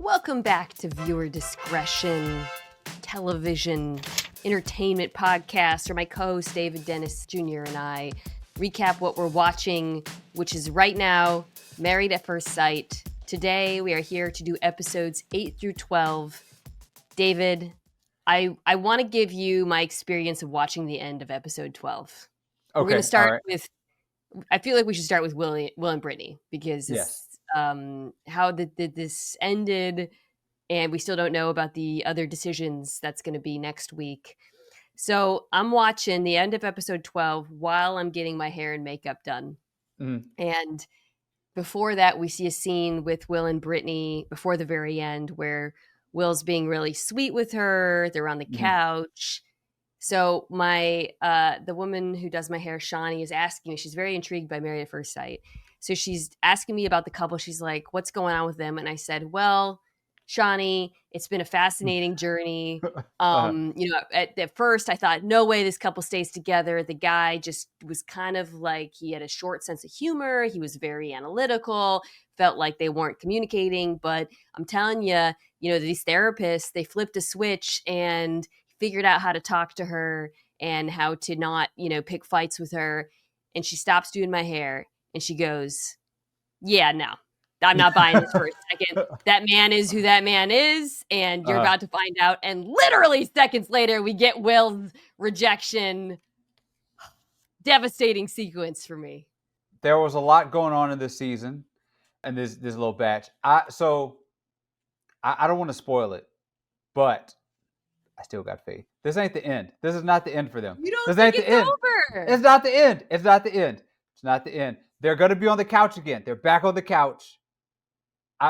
Welcome back to Viewer Discretion, television entertainment podcast, where my co-host David Dennis Jr. and I recap what we're watching, which is right now Married at First Sight. Today we are here to do episodes 8 through 12. David, I want to give you my experience of watching the end of episode 12. Okay, we're going to start right. with, I feel like we should start with Will and Brittany, because Yes. how this ended, and we still don't know about the other decisions that's going to be next week. So I'm watching the end of episode 12 while I'm getting my hair and makeup done. Mhm. And before that, we see a scene with Will and Brittany before the very end where Will's being really sweet with her. They're on the couch. So the woman who does my hair, Shawnee, is asking me, she's very intrigued by Married at First Sight. So she's asking me about the couple. She's like, what's going on with them? And I said, well, Shawnee, it's been a fascinating journey. At first I thought, no way this couple stays together. The guy just was kind of like, he had a short sense of humor. He was very analytical, felt like they weren't communicating. But I'm telling you, these therapists, they flipped a switch and figured out how to talk to her and how to not, pick fights with her. And she stops doing my hair and she goes, yeah, no, I'm not buying this for a second. That man is who that man is, and you're about to find out. And literally seconds later, we get Will's rejection. Devastating sequence for me. There was a lot going on in this season and this little batch. I don't want to spoil it, but I still got faith. This ain't the end. This is not the end for them. You don't this think ain't it's the end. over. It's not the end. It's not the end. It's not the end. They're going to be on the couch again. They're back on the couch.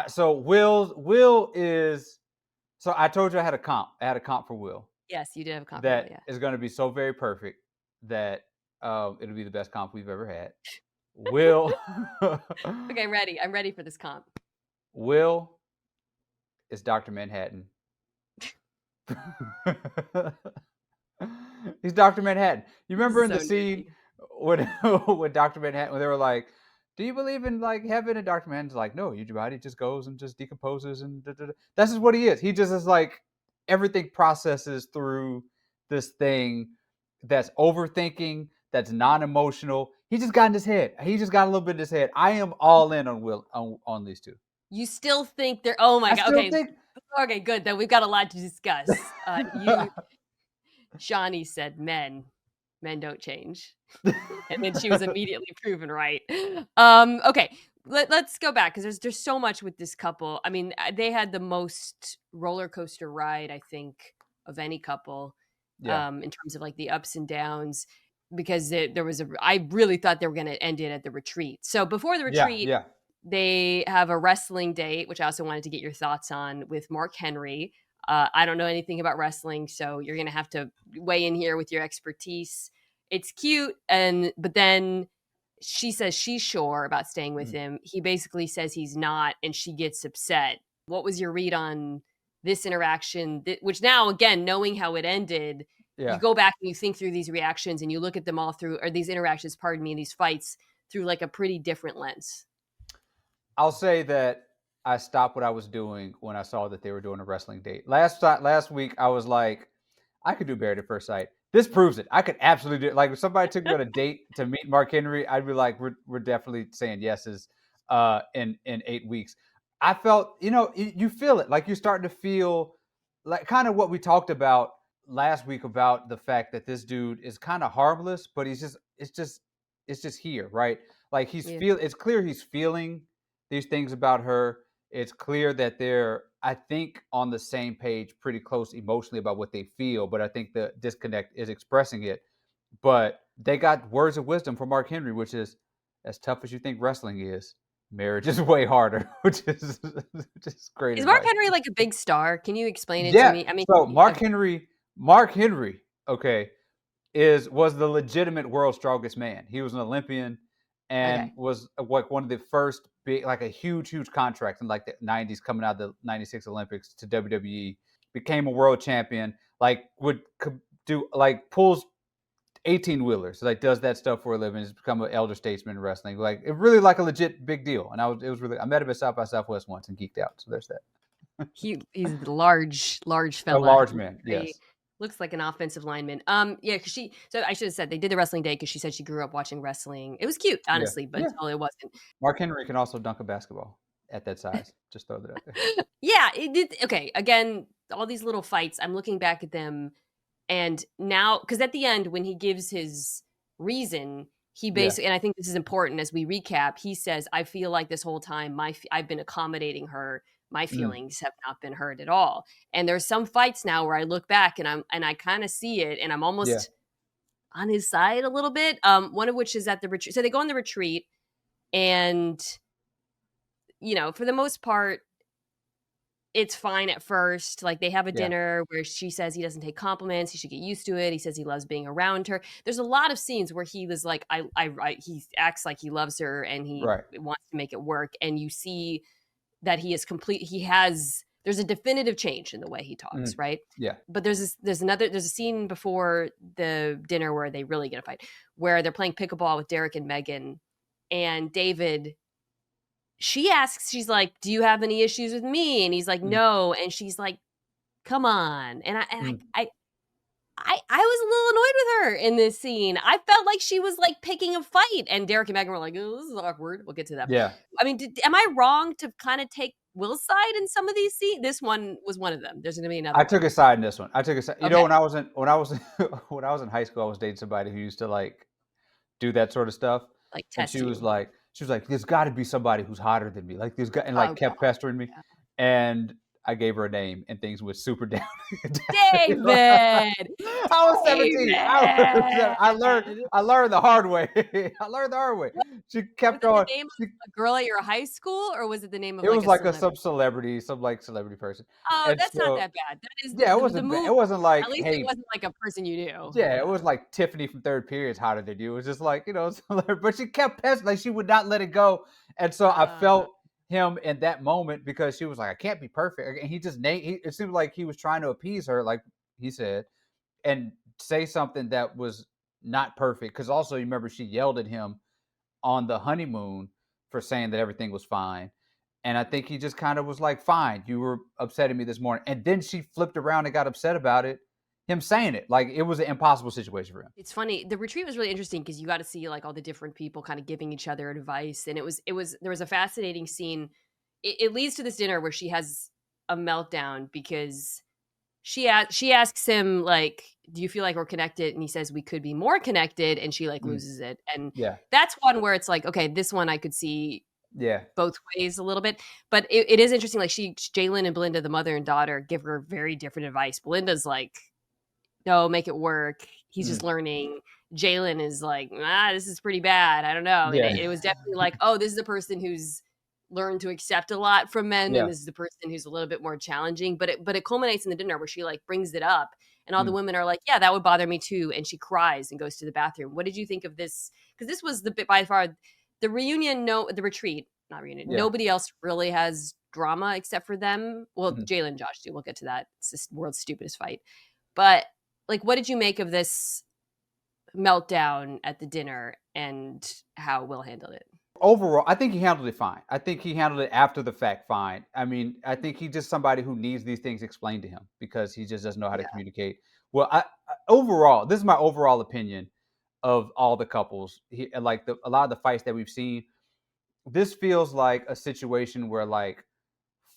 So Will is. So I told you I had a comp. I had a comp for Will. Yes, you did have a comp. That is going to be so very perfect that it'll be the best comp we've ever had. Will. Okay, ready. I'm ready for this comp. Will is Dr. Manhattan. He's Dr. Manhattan. You remember in the scene when Dr. Manhattan, when they were like, do you believe in like heaven? And Dr. Manhattan's like, no, your body just goes and just decomposes and That's just what he is. He just is like, everything processes through this thing that's overthinking, that's non-emotional. He just got in his head. He just got a little bit in his head. I am all in on Will on these two. You still think they're? Oh my god! Okay, good. Then we've got a lot to discuss. Shawnee said, "Men don't change," and then she was immediately proven right. Okay, let's go back because there's so much with this couple. I mean, they had the most roller coaster ride, I think, of any couple. In terms of like the ups and downs, because I really thought they were going to end it at the retreat. So before the retreat, they have a wrestling date, which I also wanted to get your thoughts on, with Mark Henry. I don't know anything about wrestling, so you're going to have to weigh in here with your expertise. It's cute, but then she says she's sure about staying with him. He basically says he's not, and she gets upset. What was your read on this interaction, which now, again, knowing how it ended, you go back and you think through these reactions and you look at them all through, or these interactions, these fights, through like a pretty different lens? I'll say that I stopped what I was doing when I saw that they were doing a wrestling date. Last week, I was like, I could do Married at First Sight. This proves it. I could absolutely do it. Like, if somebody took me on a date to meet Mark Henry, I'd be like, we're definitely saying yeses in 8 weeks. I felt, you feel it. Like, you're starting to feel like kind of what we talked about last week about the fact that this dude is kind of harmless, but it's just here, right? Like, it's clear he's feeling these things about her. It's clear that they're, I think, on the same page, pretty close emotionally about what they feel, but I think the disconnect is expressing it. But they got words of wisdom from Mark Henry, which is, as tough as you think wrestling is, marriage is way harder, which is great. Is Mark Henry like a big star? Can you explain it to me? I mean, so Mark Henry, okay, was the legitimate world's strongest man. He was an Olympian and was like one of the first big, like a huge contract in like the 90s, coming out of the 96 Olympics to WWE, became a world champion, like could do like pulls 18-wheelers, like does that stuff for a living, has become an elder statesman in wrestling, like it really like a legit big deal. And I met him at South by Southwest once and geeked out. So there's that. He's a large A fella. large man, Very yes. looks like an offensive lineman. Yeah, because so I should have said they did the wrestling day because she said she grew up watching wrestling. It was cute, Yeah, honestly, but yeah. until it wasn't. Mark Henry can also dunk a basketball at that size. Just throw that out there. Yeah, it did. Okay, again, all these little fights. I'm looking back at them, and now because at the end when he gives his reason, he Yeah, basically, and I think this is important as we recap. He says, "I feel like this whole time I've been accommodating her. My mm, feelings have not been heard at all." And there's some fights now where I look back and I kind of see it, and I'm yeah, almost on his side a little bit. One of which is at the retreat. So they go on the retreat, and for the most part, it's fine at first. Like, they have a yeah, dinner where she says he doesn't take compliments, he should get used to it. He says he loves being around her. There's a lot of scenes where he was like, he acts like he loves her and he right. wants to make it work. And you see that there's a definitive change in the way he talks, Mm, right? yeah, But there's a scene before the dinner where they really get a fight, where they're playing pickleball with Derrek and Meghann, and David, she's like, "Do you have any issues with me?" And he's like, mm, "No." And she's like, "Come on." And mm, I was a little annoyed with her in this scene. I felt like she was like picking a fight, and Derek and Megan were like, "Oh, this is awkward." We'll get to that. yeah. I mean, am I wrong to kind of take Will's side in some of these scenes? This one was one of them. There's going to be another I took one. a side in this one. I took a side. Okay, When I was in high school, I was dating somebody who used to like do that sort of stuff, like and test you. she was like, "There's got to be somebody who's hotter than me." Like there's got, and like Oh kept God, pestering me, and I gave her a name, and things went super down. David, I was 17. David. I learned the hard way. I learned the hard way. What She was kept it? on. The name She, of a girl at your high school, or was it the name of it like was a like celebrity? some like celebrity person, Oh, and that's not so that bad. That is yeah, the it move. wasn't At like, least it hey, wasn't like a person you knew. yeah, it Yeah. was like Tiffany from third period is hotter than you. It was just like, but she kept pestering, like she would not let it go. And so I Uh, felt him in that moment because she was like, I can't be perfect. And he just it seemed like he was trying to appease her, like he said, and say something that was not perfect. Cause also you remember she yelled at him on the honeymoon for saying that everything was fine. And I think he just kind of was like, fine, you were upsetting me this morning. And then she flipped around and got upset about it, him saying it. Like it was an impossible situation for him. it's funny. The retreat was really interesting because you got to see like all the different people kind of giving each other advice, and there was a fascinating scene. It leads to this dinner where she has a meltdown because she asks him like, "Do you feel like we're connected?" And he says, "We could be more connected," and she like Mm, loses it. And yeah. that's one where it's like, okay, this one I could see Yeah. both ways a little bit. But it is interesting. Like Jalyn and Belynda, the mother and daughter, give her very different advice. Belynda's like, "No, make it work. He's Mm, just learning." Jalyn is like, this is pretty bad. I don't know. I mean, yeah. it was definitely like, oh, this is a person who's learned to accept a lot from men, and Yeah. this is the person who's a little bit more challenging. But it culminates in the dinner where she like brings it up, and all the Mm, women are like, yeah, that would bother me too. And she cries and goes to the bathroom. What did you think of this? Because this was the bit by far the reunion, no, the retreat, not reunion. yeah. Nobody else really has drama except for them. Well, Mhm. Jalen and Josh do. We'll get to that. It's the world's stupidest fight. But like, what did you make of this meltdown at the dinner and how Will handled it? Overall, I think he handled it fine. I think he handled it after the fact fine. I mean, I think he's just somebody who needs these things explained to him because he just doesn't know how to Yeah. communicate. Well, overall, this is my overall opinion of all the couples. Like a lot of the fights that we've seen, this feels like a situation where like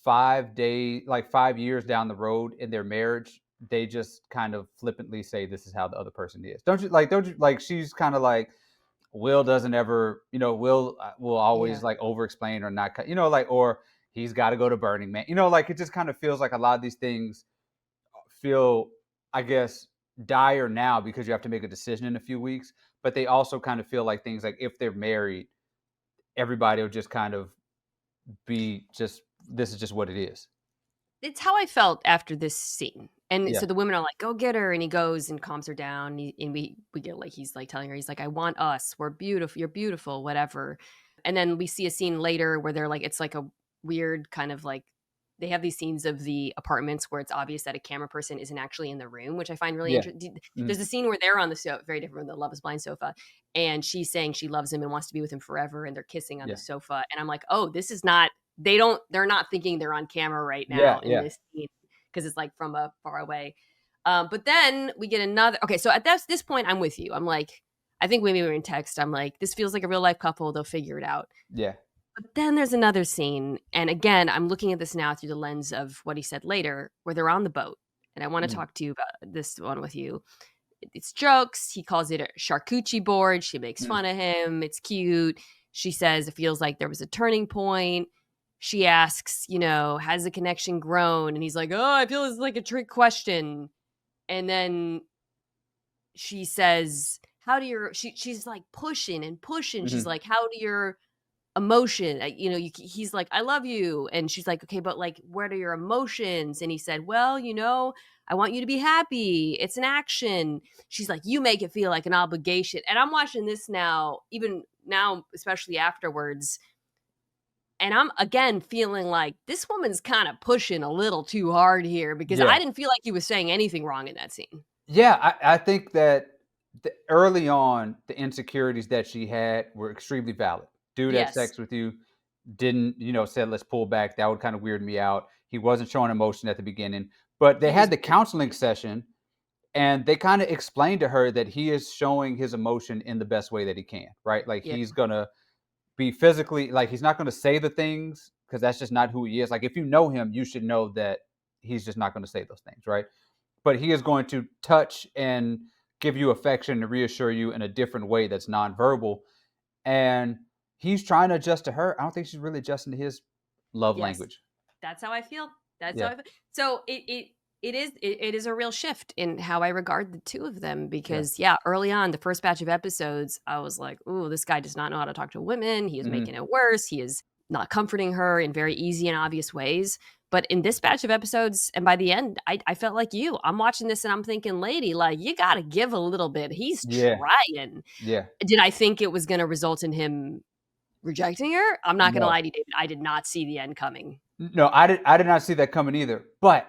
5 days, like 5 years down the road in their marriage, they just kind of flippantly say this is how the other person is. Don't you like she's kind of like Will doesn't ever, will Yeah. always like over explain or not, like, or he's got to go to Burning Man, like it just kind of feels like a lot of these things feel, I guess, dire now because you have to make a decision in a few weeks, but they also kind of feel like things like if they're married, everybody will just kind of be just, this is just what it is. It's how I felt after this scene. And Yeah. so the women are like, "Go get her," and he goes and calms her down. And we get like he's like telling her, he's like, "I want us. We're beautiful. You're beautiful. Whatever." And then we see a scene later where they're like, it's like a weird kind of like they have these scenes of the apartments where it's obvious that a camera person isn't actually in the room, which I find really Yeah. interesting. Mhm. There's a scene where they're on the sofa, very different from the Love Is Blind sofa, and she's saying she loves him and wants to be with him forever, and they're kissing on the Yeah. sofa. And I'm like, oh, this is not they're not thinking they're on camera right Yeah, now in yeah. this scene because it's like from a far away. But then we get another. Okay, so at this point, I'm with you. I'm like, I think when we were in text, I'm like, this feels like a real life couple. They'll figure it out. Yeah. But then there's another scene, and again, I'm looking at this now through the lens of what he said later, where they're on the boat, and I want to Mm, talk to you about this one with you. It's jokes. He calls it a charcuterie board. She makes mm, fun of him. It's cute. She says it feels like there was a turning point. She asks, has the connection grown? And he's like, oh, I feel it's like a trick question. And then she says, how do your, she's like pushing and pushing. She's mhm. like, how do your emotion, he's like, I love you. And she's like, okay, but like, what are your emotions? And he said, well, I want you to be happy. It's an action. She's like, you make it feel like an obligation. And I'm watching this now, even now, especially afterwards. And I'm again feeling like this woman's kind of pushing a little too hard here because Yeah. I didn't feel like he was saying anything wrong in that scene. Yeah, I think that early on, the insecurities that she had were extremely valid. Dude had Yes. sex with you, didn't, said, let's pull back. That would kind of weird me out. He wasn't showing emotion at the beginning, but they He was had the very counseling session and they kind of explained to her that he is showing his emotion in the best way that he can, right? Like yeah, he's going to be physically, like he's not going to say the things because that's just not who he is. Like if you know him, you should know that he's just not going to say those things, right? But he is going to touch and give you affection and reassure you in a different way that's nonverbal. And he's trying to adjust to her. I don't think she's really adjusting to his love yes. language. That's how I feel. That's how Yeah. I feel. So it is a real shift in how I regard the two of them Yeah. because yeah, early on, the first batch of episodes, I was like, "Ooh, this guy does not know how to talk to women. He is Hmm. making it worse. He is not comforting her in very easy and obvious ways." But in this batch of episodes, and by the end, I felt like you. I'm watching this and I'm thinking, lady, like you got to give a little bit. He's Yeah. trying. Yeah. Did I think it was going to result in him rejecting her? I'm not going to No. lie to you, David. I did not see the end coming. No, I did not see that coming either. But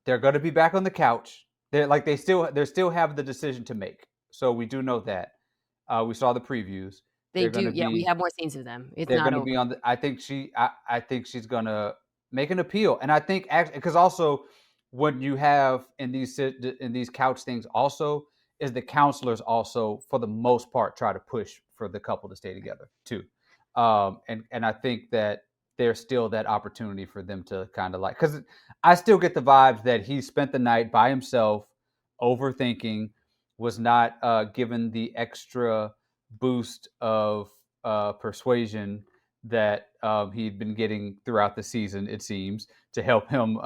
they're going to be back on the couch. They're like they still have the decision to make. So we do know that. We saw the previews. They They're going do, to yeah, we be have more scenes of them. It's they're not going to be over. on the I think she's going to make an appeal. And I think actually cuz also what you have in these couch things also is the counselors also for the most part try to push for the couple to stay together too. And I think that there's still that opportunity for them to kind of like cuz I still get the vibes that he spent the night by himself overthinking, was not given the extra boost of persuasion that he'd been getting throughout the season, it seems, to help him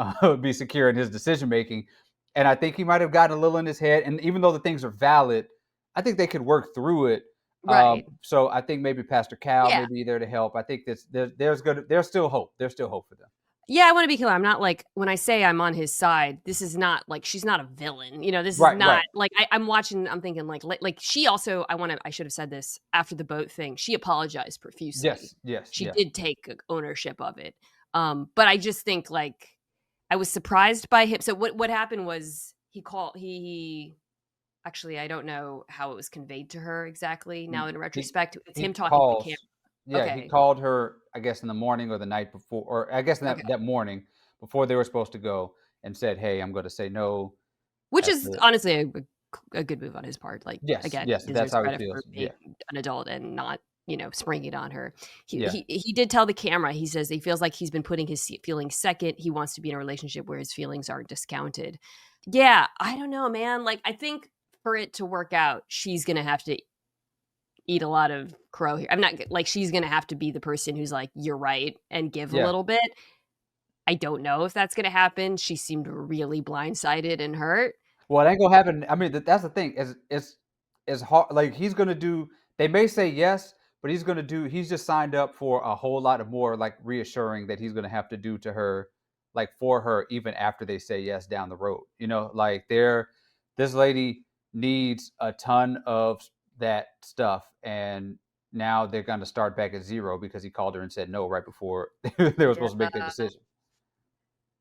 be secure in his decision making. And I think he might have gotten a little in his head. And even though the things are valid, I think they could work through it. Right. So I think maybe Pastor Cal may Yeah. be there to help. I think there's still hope. There's still hope for them. Yeah, I wanna be clear, I'm not like when I say I'm on his side, this is not like she's not a villain, this is Right, not right. like I'm watching, I'm thinking like she also I should have said this after the boat thing, she apologized profusely. Yes, yes, She yeah. did take ownership of it. But I just think, like, I was surprised by him. So what happened was he actually, I don't know how it was conveyed to her exactly now in He retrospect. It's he him talking to the camera. calls. Yeah, he Okay. called her. I guess in the morning or the night before, or I guess in Okay. that morning before they were supposed to go, and said, "Hey, I'm going to say no." Which At is the honestly a good move on his part. Like, yes, again, yes, he that's deserves how he credit for feels. being Yeah, an adult and not, springing it on her. He yeah, he he did tell the camera, he says he feels like he's been putting his feelings second. He wants to be in a relationship where his feelings aren't discounted. Yeah, I don't know, man. Like, I think for it to work out, she's gonna have to eat a lot of crow here. I'm not like she's gonna have to be the person who's like, "You're right," and give a yeah. little bit. I don't know if that's gonna happen. She seemed really blindsided and hurt. Well, it ain't gonna happen. I mean, that's the thing. It's hard. Like he's gonna do. They may say yes, but he's gonna do. He's just signed up for a whole lot of more like reassuring that he's gonna have to do to her, like for her, even after they say yes down the road. Like this lady needs a ton of that stuff, and now they're gonna start back at zero because he called her and said no right before they were Yeah, supposed to make their decision.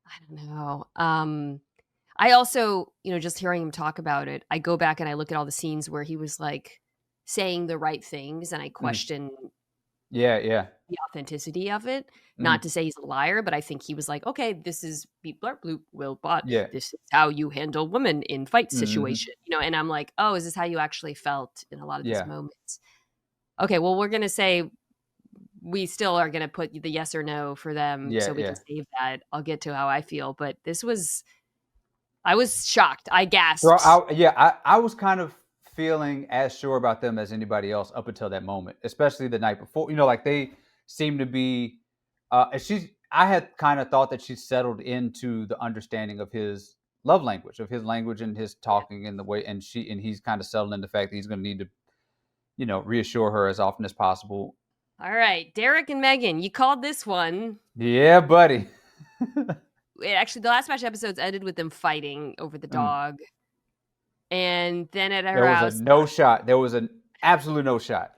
I don't know. I also, just hearing him talk about it, I go back and I look at all the scenes where he was like saying the right things and I Mhm. question Yeah, yeah. the authenticity of it. Mm-hmm. Not to say he's a liar, but I think he was like, okay, this is beep blurp bloop will bot. Yeah. This is how you handle women in fight Mm-hmm. situation, and I'm like, oh, is this how you actually felt in a lot of these Yeah. moments? Okay, well, we're gonna say we still are gonna put the yes or no for them Yeah. so we Yeah. can save that. I'll get to how I feel, but I was shocked. I Bro, gasped. I was kind of feeling as sure about them as anybody else up until that moment, especially the night before. Like they seem to be. And I had kind of thought that she settled into the understanding of his love language, of his language and his talking and the way, and he's kind of settled in the fact that he's going to need to, reassure her as often as possible. All right, Derrek and Meghann, you called this one. Yeah, buddy. Actually, the last match episodes ended with them fighting over the dog. And then at her There was a house, no shot. There was an absolute no shot.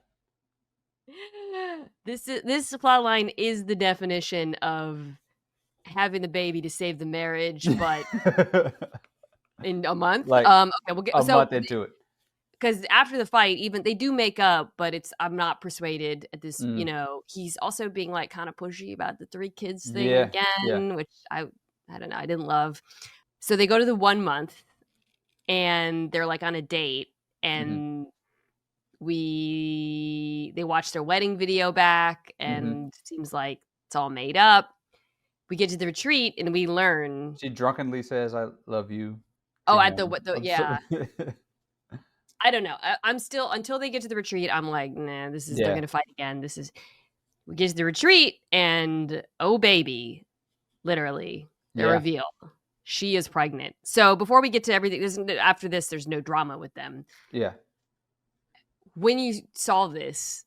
this plot line is the definition of having the baby to save the marriage, but in a month. Like Okay, we'll get a month into it. Because after the fight, even they do make up, but I'm not persuaded at this. Mm. He's also being like kind of pushy about the 3 kids thing Yeah. Yeah. again, which I don't know, I didn't love. So they go to the 1 month, and they're like on a date, and they watch their wedding video back, and seems like it's all made up. We get to the retreat, and we learn. She drunkenly says, "I love you." Oh, to at him. yeah. I don't know. I'm still, until they get to the retreat, I'm like, nah, they're gonna fight again. We get to the retreat, and oh baby, literally, the reveal. She is pregnant. So before we get to everything, after this, there's no drama with them. Yeah. When you saw this,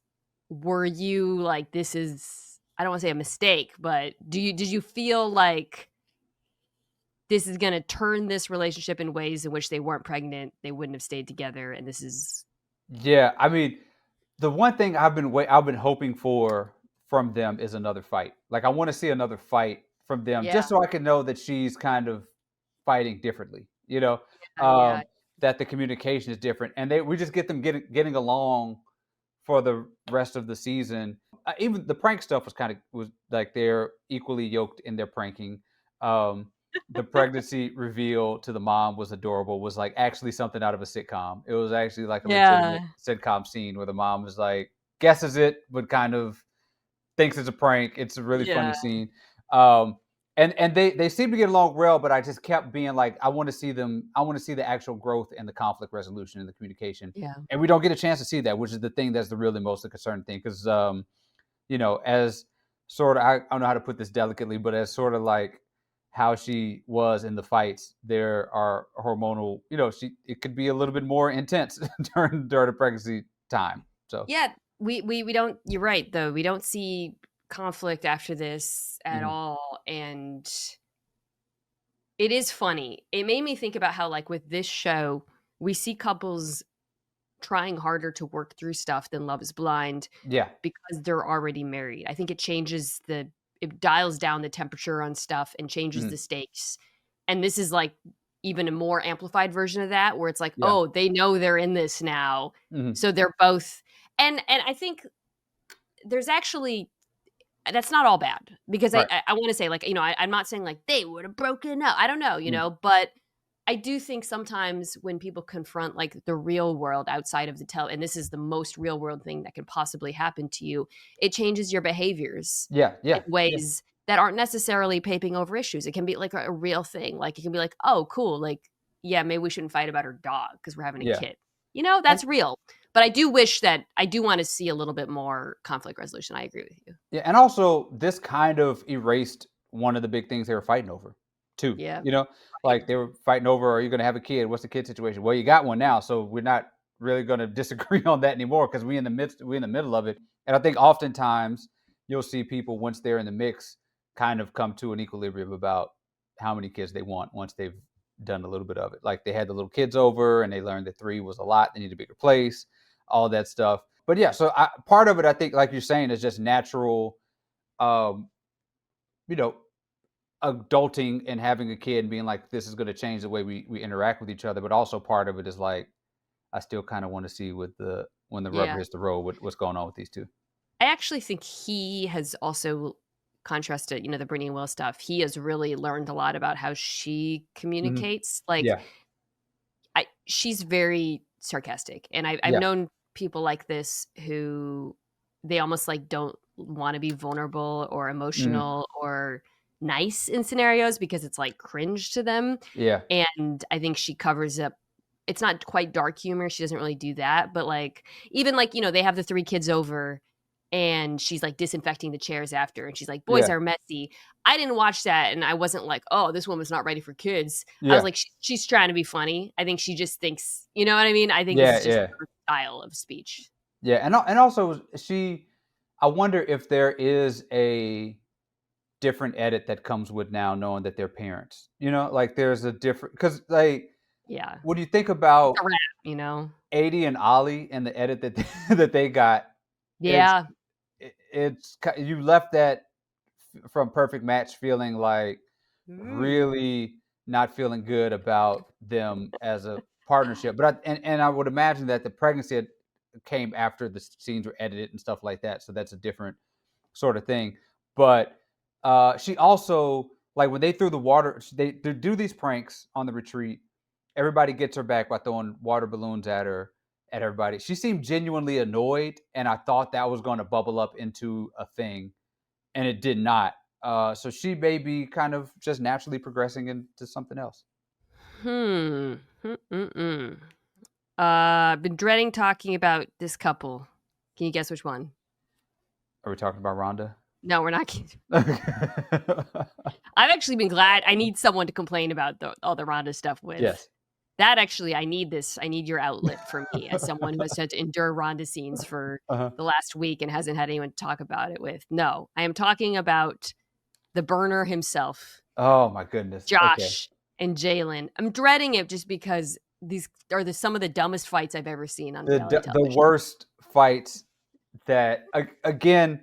were you like, this is, I don't want to say a mistake, but did you feel like this is going to turn this relationship in ways in which they weren't pregnant, they wouldn't have stayed together, and this is... Yeah, I mean, the one thing I've been hoping for from them is another fight. Like I want to see another fight from them, just so I can know that she's kind of fighting differently. That the communication is different, and we just get them getting along for the rest of the season. Even the prank stuff was like they're equally yoked in their pranking. The pregnancy reveal to the mom was adorable, was like actually something out of a sitcom. It was actually like a legitimate sitcom scene where the mom was like, guesses it, but kind of thinks it's a prank. It's a really funny scene. And they seem to get along well, but I just kept being like, I want to see the actual growth and the conflict resolution and the communication. Yeah. And we don't get a chance to see that, which is the thing that's the really most concerning thing. Because, as sort of, I don't know how to put this delicately, but as sort of like how she was in the fights, there are hormonal, it could be a little bit more intense during the pregnancy time. So yeah, we don't, you're right though. We don't see conflict after this at all. And it is funny. It made me think about how, like, with this show, we see couples trying harder to work through stuff than Love is Blind. Yeah. Because they're already married. I think it dials down the temperature on stuff and changes the stakes. And this is like even a more amplified version of that, where it's like, oh, they know they're in this now. So they're both, and I think there's actually, that's not all bad, because I want to say, like, I'm not saying like they would have broken up. I don't know, but I do think sometimes when people confront like the real world outside of and this is the most real world thing that could possibly happen to you, it changes your behaviors in ways that aren't necessarily paping over issues. It can be like a real thing. Like it can be like, oh, cool. Like, yeah, maybe we shouldn't fight about her dog because we're having a kid. That's real. But I do wish that I do want to see a little bit more conflict resolution. I agree with you. Yeah. And also this kind of erased one of the big things they were fighting over too. Yeah. Like they were fighting over, are you going to have a kid? What's the kid situation? Well, you got one now. So we're not really going to disagree on that anymore, because we're in the middle of it. And I think oftentimes you'll see people, once they're in the mix, kind of come to an equilibrium about how many kids they want once they've done a little bit of it. Like they had the little kids over and they learned that 3 was a lot. They need a bigger place, all that stuff. But yeah, so part of it, I think, like you're saying, is just natural, adulting and having a kid and being like, this is going to change the way we interact with each other. But also part of it is like, I still kind of want to see when the rubber hits the road, what's going on with these two. I actually think he has also contrasted, the Brittany and Will stuff. He has really learned a lot about how she Mhm. communicates. Like, Yeah. she's very sarcastic, and I've Yeah. known people like this who they almost, like, don't wanna be vulnerable or Mhm. emotional or nice in scenarios because it's, like, cringe to them, Yeah. and I think she covers up it's not quite dark humor, she doesn't really do that, but, like, even, like, they have the 3 kids over, and she's, like, disinfecting the chairs after, and she's like, "Boys Yeah. are messy." I didn't watch that, and I wasn't like, "Oh, this woman's not ready for kids." I was Yeah. like, She's trying to be funny." I think she just thinks, you know what I mean? I think this Yeah. is just Yeah. her style of speech. Yeah. And also she, I wonder if there is a different edit that comes with now knowing that they're parents. Like there's a different because like Yeah. when you think It's about a wrap, you know? 80 and Ollie and the edit that that they got, it's Yeah. you left that from Perfect Match feeling like Mm. really not feeling good about them as a partnership. But and I would imagine that the pregnancy came after the scenes were edited and stuff like that. So that's a different sort of thing. But she also like when they threw the water, they do these pranks on the retreat. Everybody gets her back by throwing water balloons at her, at everybody. She seemed genuinely annoyed, and I thought that was going to bubble up into a thing, and it did not. So she may be kind of just naturally progressing into something else. Hmm. Mm-mm-mm. I've been dreading talking about this couple. Can you guess which one? Are we talking about Rhonda? No, we're not. I've actually been glad. I need someone to complain about all the Rhonda stuff with. Yes. That actually, I need this. I need your outlet for me as someone who has had to endure Rhonda scenes for Uh-huh. the last week and hasn't had anyone to talk about it with. No, I am talking about the burner himself, Oh my goodness. Okay. Josh and Jalyn. I'm dreading it just because these are some of the dumbest fights I've ever seen on reality The television. worst fights that again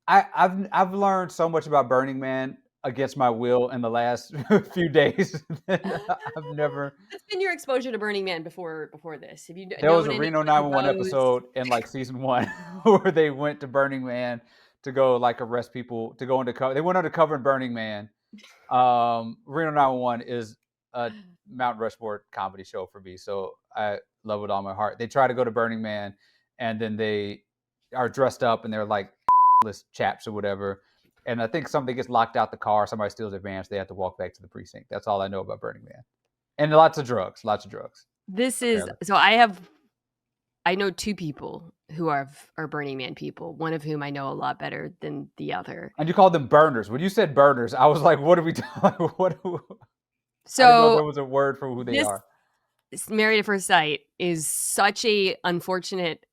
I've learned so much about Burning Man against my will in the last few days. I've never. What's been your exposure to Burning Man before this? Have you There was known a anyone Reno who 911 goes? episode in like season one where they went to Burning Man to go like arrest people to go undercover. They went undercover in Burning Man. Reno 911 is a Mount Rushmore comedy show for me, so I love it all my heart. They try to go to Burning Man, and then they are dressed up and they're like chaps or whatever. And I think somebody gets locked out the car, somebody steals their van, so they have to walk back to the precinct. That's all I know about Burning Man. And lots of drugs, This is apparently. so I know 2 people who are Burning Man people, one of whom I know a lot better than the other. And you called them burners. When you said burners, I was like, what are we doing? What? I didn't know So, there was a word for who they this are. Married at First Sight is such a unfortunate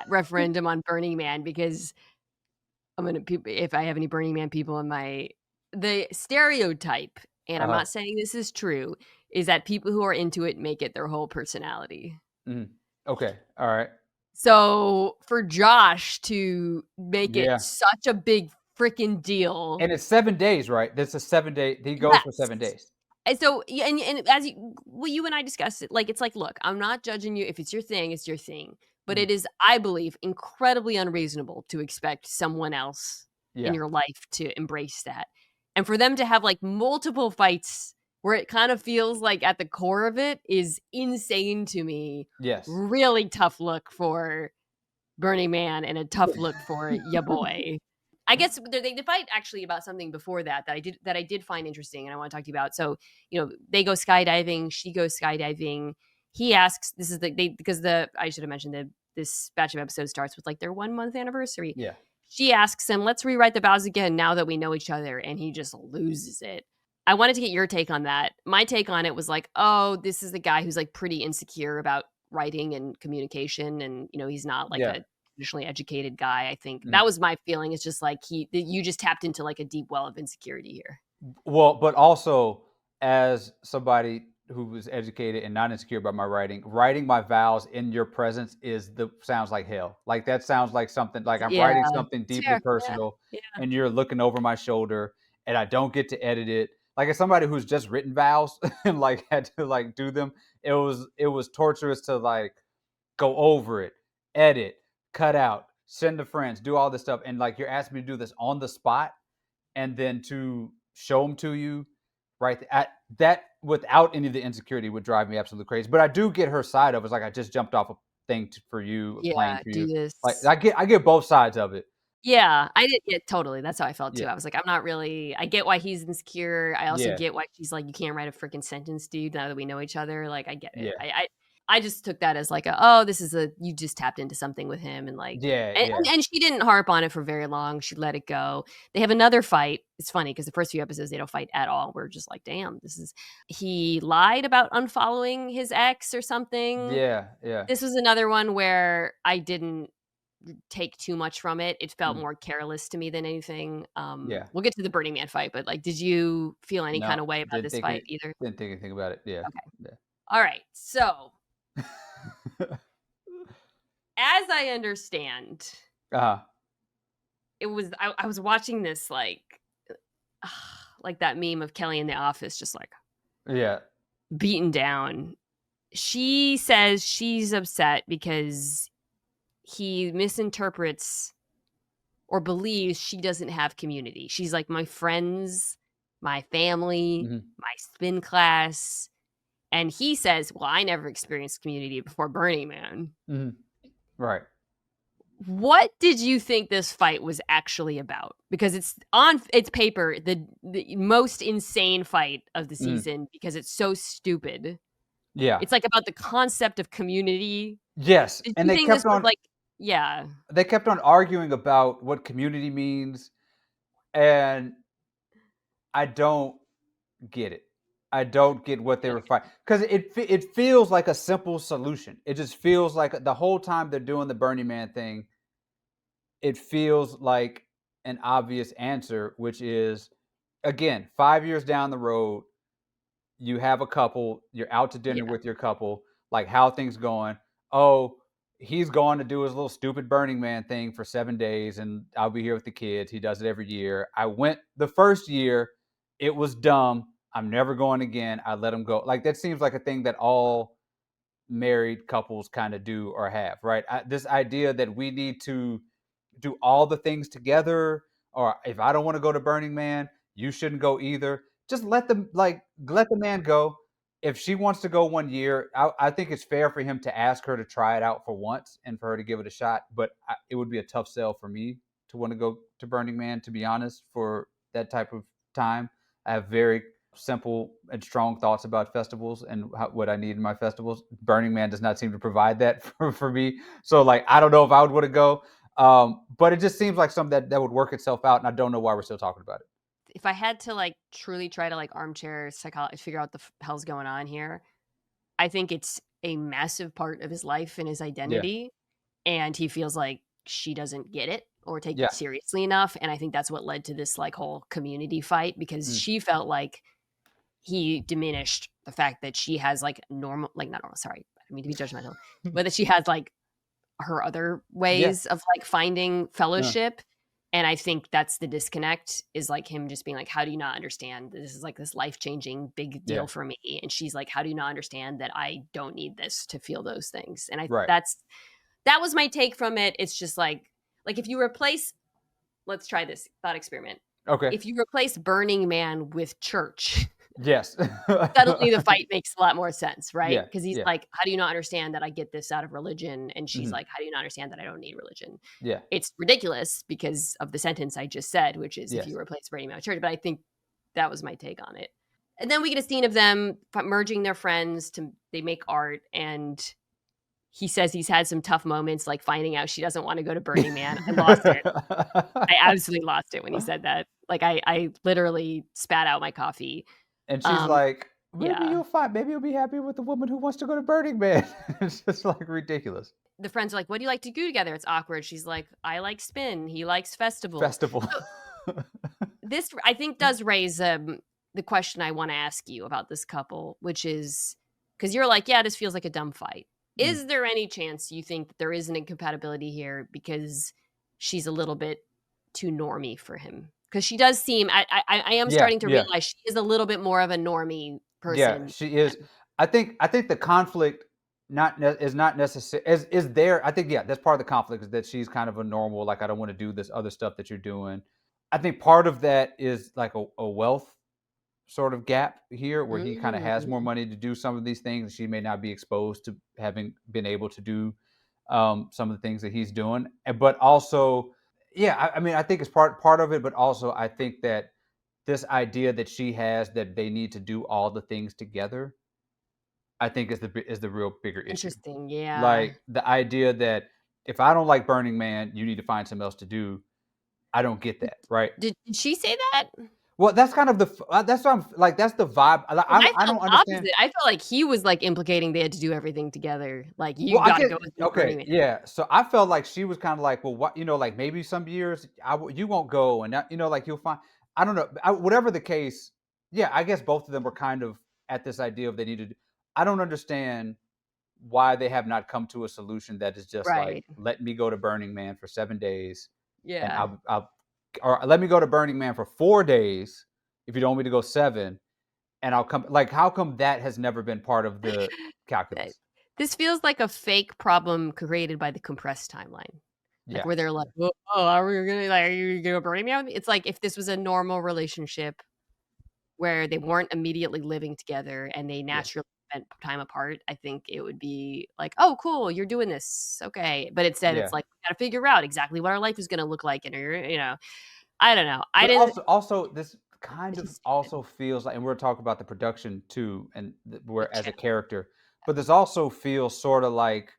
referendum on Burning Man because I'm gonna if I have any Burning Man people in my the stereotype, and I'm Uh-huh. not saying this is true, is that people who are into it make it their whole personality. Mhm. Okay. All right. So, for Josh to make it Yeah. such a big freaking deal. And it's 7 days, right? That's a 7 day. He goes for Yes. 7 days. And so, yeah, and as you and I discussed it, like, it's like, look, I'm not judging you. If it's your thing, it's your thing. But Mhm. it is, I believe, incredibly unreasonable to expect someone else in Yeah. your life to embrace that. And for them to have like multiple fights where it kind of feels like at the core of it is insane to me. Yes. Really tough look for Burning Man and a tough look for ya boy. I guess they fight actually about something before that I did find interesting, and I want to talk to you about. So, they go skydiving, she goes skydiving. He asks, this is because I should have mentioned that this batch of episodes starts with like their 1 month anniversary. Yeah. She asks him, "Let's rewrite the vows again now that we know each other," and he just loses it. I wanted to get your take on that. My take on it was like, oh, this is the guy who's like pretty insecure about writing and communication, and he's not like Yeah. a traditionally educated guy. I think Mhm. that was my feeling. It's just like you just tapped into like a deep well of insecurity here. Well, but also as somebody who was educated and not insecure about my writing, writing my vows in your presence sounds like hell. Like that sounds like something like I'm Yeah, writing something it's deeply fair. Yeah, personal yeah. and you're looking over my shoulder and I don't get to edit it. Like as somebody who's just written vows and like had to like do them, it was torturous to like go over it, edit, cut out, send to friends, do all this stuff, and like you're asking me to do this on the spot, and then to show them to you, right? At that, without any of the insecurity, would drive me absolutely crazy. But I do get her side of it. It's like I just jumped off a thing for you, a plane Yeah, for do you. Like this. I get both sides of it. Yeah, I did, yeah, totally, that's how I felt too. Yeah, I was like, I'm not really, I get why he's insecure, I also yeah, get why she's like, "You can't write a freaking sentence, dude, now that we know each other," like, I get it. yeah, I just took that as like a, "Oh, this is a you just tapped into something with him," and like yeah, yeah. and she didn't harp on it for very long, she let it go. They have another fight. It's funny because the first few episodes, they don't fight at all. We're just like, "Damn, this is" he lied about unfollowing his ex or something. Yeah, yeah, This was another one where I didn't take too much from it. It felt mm, more careless to me than anything. yeah. We'll get to the Burning Man fight, but, like, did you feel any kind No, of way about this fight either? didn't think anything about it. Yeah, Okay. Alright. So, yeah. as I understand, uh-huh. it was I was watching this, like that meme of Kelly in the office just, like, Yeah. beaten down. She says she's upset because he misinterprets or believes she doesn't have community. She's like, "My friends, my family, Mhm, my spin class," and he says, "Well, I never experienced community before Burning Man." mhm. Right. What did you think this fight was actually about? Because it's on its paper the most insane fight of the Mm. season because it's so stupid. Yeah. It's, like, about the concept of community. Yes, Did and you think this was, like yeah. they kept on arguing about what community means, and I don't get it. I don't get what they were fighting because it feels like a simple solution. It just feels like the whole time they're doing the Burning Man thing, it feels like an obvious answer, which is again 5 years down the road, you have a couple, you're out to dinner Yeah. with your couple, like how things going. Oh, he's going to do his little stupid Burning Man thing for 7 days, and I'll be here with the kids. He does it every year. I went the first year, it was dumb. I'm never going again. I let him go. Like that seems like a thing that all married couples kind of do or have, right? This idea that we need to do all the things together, or if I don't want to go to Burning Man, you shouldn't go either. Just let the man go. If she wants to go 1 year, I think it's fair for him to ask her to try it out for once and for her to give it a shot. But it would be a tough sell for me to want to go to Burning Man, to be honest, for that type of time. I have very simple and strong thoughts about festivals and what I need in my festivals. Burning Man does not seem to provide that for me. So like, I don't know if I would want to go. But it just seems like something that would work itself out, and I don't know why we're still talking about it. If I had to, like, truly try to, like, armchair psychology figure out the hell's going on here, I think it's a massive part of his life and his Yeah, identity, and he feels like she doesn't get it or take yeah, it seriously enough, and I think that's what led to this, like, whole community fight because mm. she felt like he diminished the fact that she has, like, normal like, not normal, sorry, I didn't mean to be judgmental, but that she has, like, her other Yeah, ways of, like, finding uh, fellowship, and I think that's the disconnect is, like, him just being like, "How do you not understand? This is, like, this life-changing big yeah, deal for me," and she's like, "How do you not understand that I don't need this to feel those things?" And right. that was my take from it. It's just like, if you replace let's try this thought experiment. Okay. If you replace Burning Man with church, Yes. suddenly the fight makes a lot more sense, right? Yeah, Because he's yeah, like, "How do you not understand that I get this out of religion?" And she's mhm, like, "How do you not understand that I don't need religion?" yeah, It's ridiculous because of the sentence I just said, which is if you yes, replace Brady Mount Church, but I think that was my take on it. And then we get a scene of them merging their friends to they make art, and he says he's had some tough moments, like finding out she doesn't want to go to Burning Man. I lost it. I absolutely lost it when he said that. Like I literally spat out my coffee. and she's Um, like, yeah. maybe you'll be happy with the woman who wants to go to Burning Man. It's just like ridiculous. The friends are like, "What do you like to do together?" It's awkward. She's like, "I like spin. He likes festival." Festival. So this I think does raise the question I want to ask you about this couple, which is because you're like, yeah, this feels like a dumb fight. Mm, Is there any chance you think that there is an incompatibility here because she's a little bit too normy for him? Because she does seem, I am yeah, starting to yeah. realize she is a little bit more of a normie Yeah, person. she is. I think the conflict not necessary is there. I think that's part of the conflict is that she's kind of a normal, like I don't want to do this other stuff that you're doing. I think part of that is like a wealth sort of gap here where he kind of has more Mm. money to do some of these things. She may not be exposed to having been able to do some of the things that he's doing, but also, yeah, I mean, I think it's part of it, but also I think that this idea that she has that they need to do all the things together, I think is the real bigger issue. Interesting. Yeah. Like the idea that if I don't like Burning Man, you need to find something else to do. I don't get that, right? Did she say that? Well, that's kind of that's what I'm like. That's the vibe. Because I I felt don't the understand. opposite. I felt like he was, like, implicating they had to do everything together. Like, Well, "You I gotta get go with me to okay, Burning Man." yeah. So I felt like she was kind of like, well, what like maybe some years you won't go, and that, like you'll find. I don't know. Whatever the case, yeah. I guess both of them were kind of at this idea of they needed. I don't understand why they have not come to a solution that is just like, Right. let me go to Burning Man for 7 days, and Yeah. or let me go to Burning Man for 4 days if you don't want me to go seven, and I'll come. Like, how come that has never been part of the Eh, calculus? this feels like a fake problem created by the compressed timeline. Like, Yeah, where they're like, "Oh, are we gonna, like, are you gonna Burning Man with me?" It's like if this was a normal relationship where they weren't immediately living together and they yeah, naturally spent time apart, I think it would be like, "Oh, cool, you're doing this. Okay." But instead, yeah. it's like, "We gotta figure out exactly what our life is gonna look like," and you're I don't know. I But didn't also this kind it's of just stupid. also feels like, and we're talking about the production too, and The where as a channel. character, but this also feels sort of like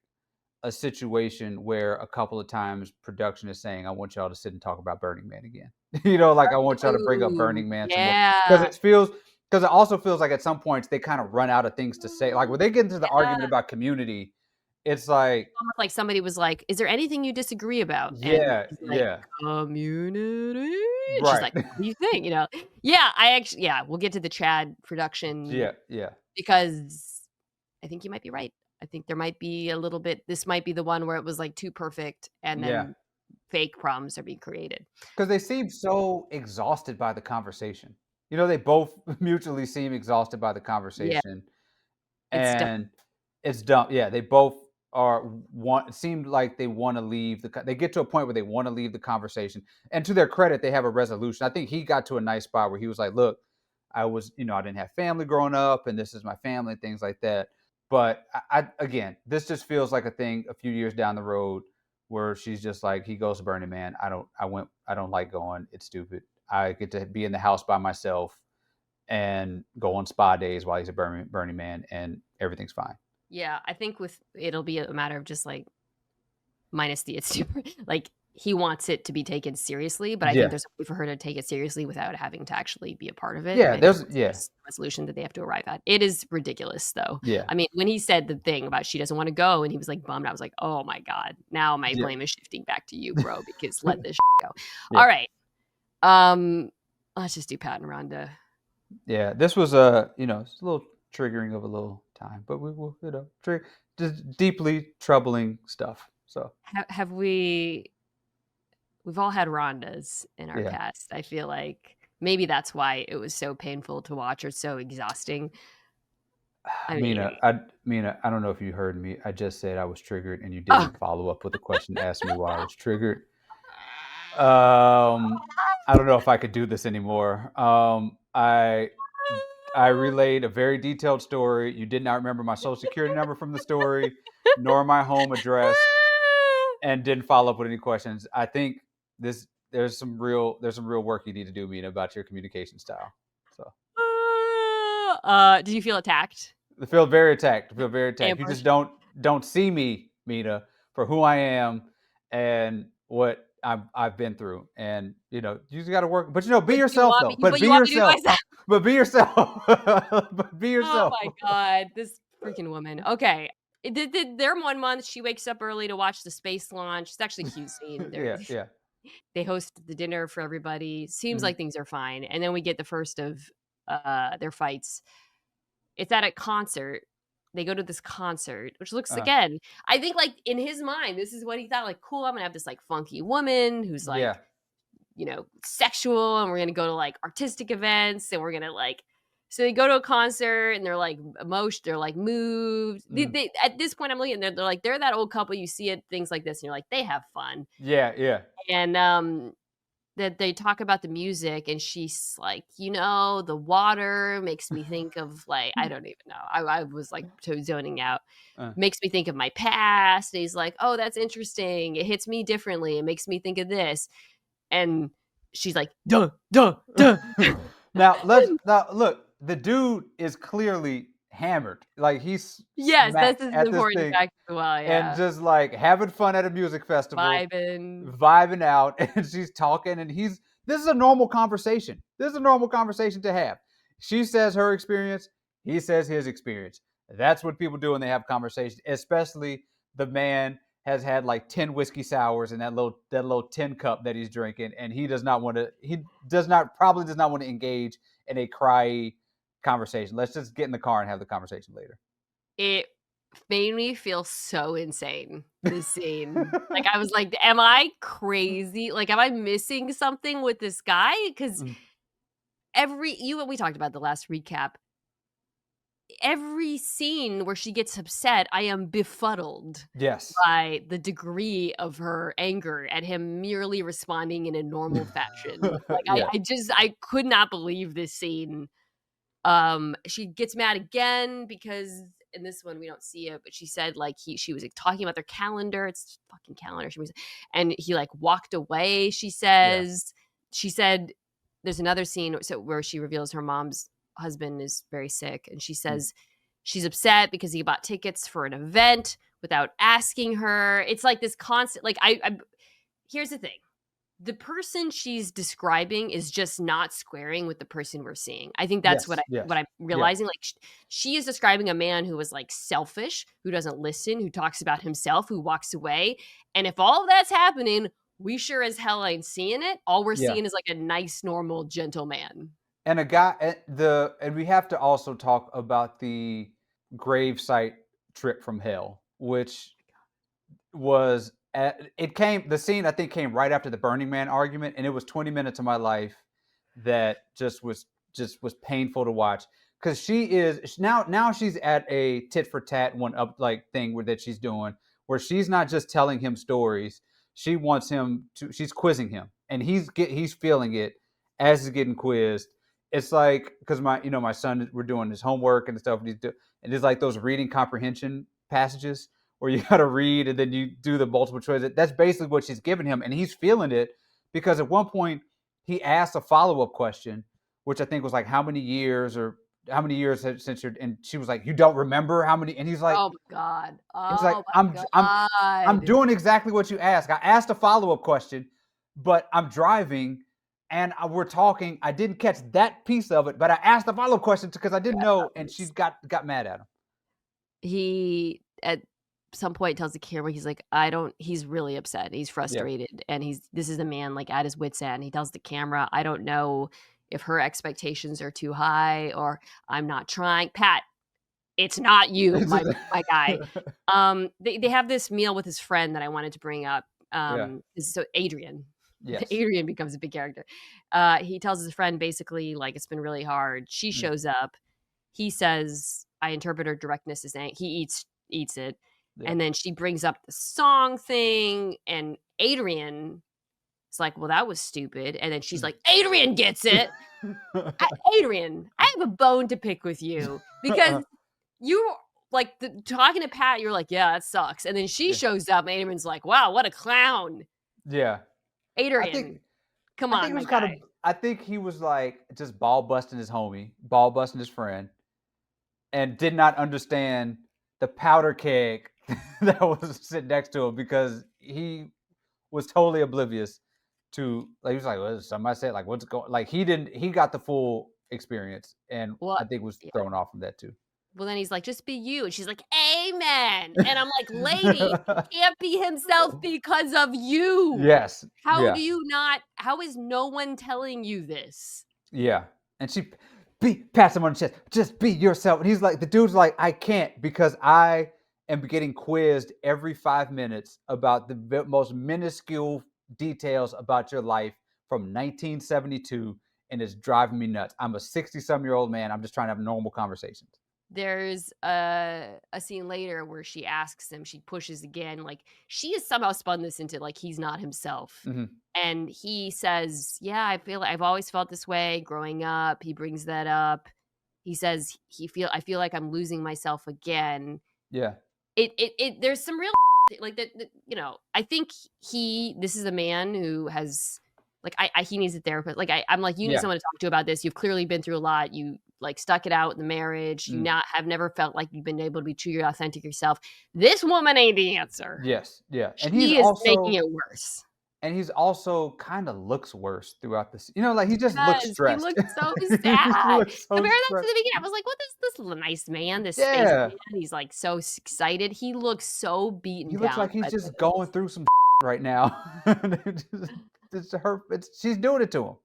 a situation where a couple of times production is saying, "I want y'all to sit and talk about Burning Man again." Like I want y'all to bring up Ooh, Burning Man some more because yeah, it also feels like at some points they kind of run out of things to say. Like when they get into the argument yeah. about Community, it's like, Almost like somebody was like, "Is there anything you disagree about?" And yeah, he's like, yeah, "Community?" And she's right, like, "What do you think?" Yeah, yeah, we'll get to the Chad production yeah, yeah, because I think you might be right. I think there might be a little bit this might be the one where it was, like, too perfect and yeah. then fake problems are being created. Because they seem so exhausted by the conversation. They both mutually seem exhausted by the Yeah, conversation, it's done. and it's dumb. Yeah, they both it seemed like they want to leave they get to a point where they want to leave the conversation. And to their credit, they have a resolution. I think he got to a nice spot where he was like, "Look, I didn't have family growing up, and this is my family, things like that." But again, this just feels like a thing a few years down the road where she's just like, he goes to Burning Man. I don't like going. It's stupid. I get to be in the house by myself and go on spa days while he's a Burning Man, and everything's fine. Yeah, I think with it'll be a matter of just, like, minus the it's super like, he wants it to be taken seriously, but I think Yeah, there's a way for her to take it seriously without having to actually be a part of it, and yeah. I think There's that's yeah, just the resolution that they have to arrive at. It is ridiculous, though. yeah, I mean, when he said the thing about she doesn't wanna go and he was, like, bummed, I was like, "Oh my god, now my yeah, blame is shifting back to you, bro, because let this go." yeah, Alright, um, let's just do Pat and Rhonda. yeah. This was it's a little triggering of a little time, but we will, just deeply troubling stuff. So Have we've all had Rhondas in our yeah. past. I feel like maybe that's why it was so painful to watch or so exhausting. I mean, Mina, I don't know if you heard me. I just said I was triggered, and you oh, didn't follow up with a question to ask me why I was triggered. I don't know if I could do this anymore. I relayed a very detailed story. You did not remember my social security number from the story, nor my home address, and didn't follow up with any questions. I think this there's some real work you need to do, Mina, about your communication style. So did you feel attacked? I feel very attacked. I feel very attacked. You just Ambushed? don't see me, Mina, for who I am and what I've been through. And you just got to work. But be But yourself though. But you be want me to do yourself. myself? But be yourself. But be Oh yourself. my god, this freaking woman. Okay. It did their 1 month, she wakes up early to watch the space launch. It's actually a cute scene. Yeah, yeah. They host the dinner for everybody. Seems Mhm. like things are fine, and then we get the first of, their fights. It's at a concert. They go to this concert, which looks Uh, again, I think, like, in his mind, this is what he thought, like, "Cool, I'm gonna have this, like, funky woman who's, like, yeah. sexual, and we're gonna go to, like, artistic events, and we're gonna, like, So they go to a concert and they're like they're like moved. They at this point I'm looking at they're like they're that old couple you see at things like this and you're like they have fun. Yeah. And that they talk about the music and she's like, the water makes me think of like I don't even know. I was like zoning out. Makes me think of my past. And he's like, "Oh, that's interesting. It hits me differently. It makes me think of this." And she's like, "Duh, duh, duh." Now look. The dude is clearly hammered. Like he's Yes, this smacked is an at this important thing fact as well, and yeah. just like having fun at a music festival, Vibing. vibing out, and she's talking, and this is a normal conversation. This is a normal conversation to have. She says her experience, he says his experience. That's what people do when they have conversations, especially the man has had like 10 whiskey sours in that little tin cup that he's drinking, and he probably does not want to engage in a cry conversation. Let's just get in the car and have the conversation later. It made me feel so insane, this scene. Like, I was like, "Am I crazy? Like, am I missing something with this guy?" 'Cause we talked about the last recap. Every scene where she gets upset, I am befuddled Yes. by the degree of her anger at him merely responding in a normal fashion. Like, Yeah. I could not believe this scene. She gets mad again because in this one we don't see it, but she said like she was like, talking about their calendar. It's fucking calendar. And he like walked away. Yeah. She said there's another scene where she reveals her mom's husband is very sick, and she says she's upset because he bought tickets for an event without asking her. It's like this constant like I here's the thing. The person she's describing is just not squaring with the person we're seeing. I think that's Yes. what I'm Yeah. realizing. Like she is describing a man who was like selfish, who doesn't listen, who talks about himself, who walks away. And if all of that's happening, we sure as hell ain't seeing it. All we're Yeah. seeing is like a nice, normal, gentle man. And and we have to also talk about the gravesite trip from hell, which was the scene I think came right after the Burning Man argument, and it was 20 minutes of my life that just was painful to watch because now she's at a tit for tat one up like thing that she's doing where she's not just telling him stories, she's quizzing him, and he's feeling it as he's getting quizzed. It's like because my son, we're doing his homework and stuff, and it's like those reading comprehension passages where you got to read and then you do the multiple choice. That's basically what she's giving him, and he's feeling it because at one point he asked a follow-up question, which I think was like, how many years since you're, and she was like, you don't remember how many, and he's like, Oh my God. he's like, Oh I'm my I'm I'm God. doing exactly what you asked. I asked a follow-up question, but I'm driving and we're talking. I didn't catch that piece of it, but I asked the follow-up question because I didn't know, and she got mad at him. He at some point tells the camera, he's really upset. He's Yeah. frustrated. And this is a man like at his wit's end. He tells the camera, I don't know if her expectations are too high or I'm not trying. Pat, it's not you, my guy. They have this meal with his friend that I wanted to bring up. Yeah. So Adrian. Yes. Adrian becomes a big character. He tells his friend basically like it's been really hard. She Mm. shows up. He says, I interpret her directness as he eats it. Yeah. And then she brings up the song thing, and Adrian is like, well, that was stupid. And then she's like, Adrian gets it. Adrian, I have a bone to pick with you because you like talking to Pat, you're like, yeah, that sucks. And then she Yeah. shows up, and Adrian's like, wow, what a clown. Yeah. Adrian, come I think on, it my was kind of guy. I think he was like just ball busting his homie, ball busting his friend, and did not understand the powder keg that was sitting next to him because he was totally oblivious to like he was like, well, somebody said like what's going like he got the full experience and Well, I think was yeah. thrown off from that too. Well, then he's like, just be you. And she's like, amen. And I'm like, lady, he can't be himself because of you. Yes. How Yeah. do you not? How is no one telling you this? Yeah. And she pats him on the chest, just be yourself. And he's like, the dude's like, I can't because I am getting quizzed every 5 minutes about the most minuscule details about your life from 1972. and it's driving me nuts. I'm a 60-some-year-old man. I'm just trying to have normal conversations. There's a scene later where she asks him, she pushes again, like, she has somehow spun this into, like, he's not himself. Mm-hmm. And he says, "Yeah, I feel I've always felt this way growing up." He brings that up. He says, I feel like I'm losing myself again." Yeah. There's some real like that, I think this is a man who has like he needs a therapist. Like I'm like, you need Yeah. someone to talk to about this. You've clearly been through a lot. You like stuck it out in the marriage. You not have never felt like you've been able to be true, your authentic yourself. This woman ain't the answer. Yes. Yeah. She is making it worse. And he's also kind of looks worse throughout this. Like he just looks Because he stressed. looks so He just sad. looks so Compare that to stressed. the beginning. I was like, "What is this nice man, this space Yeah. man?" He's like so excited. He looks so beaten He looks down like he's by just this. going through some right now. She's doing it to him.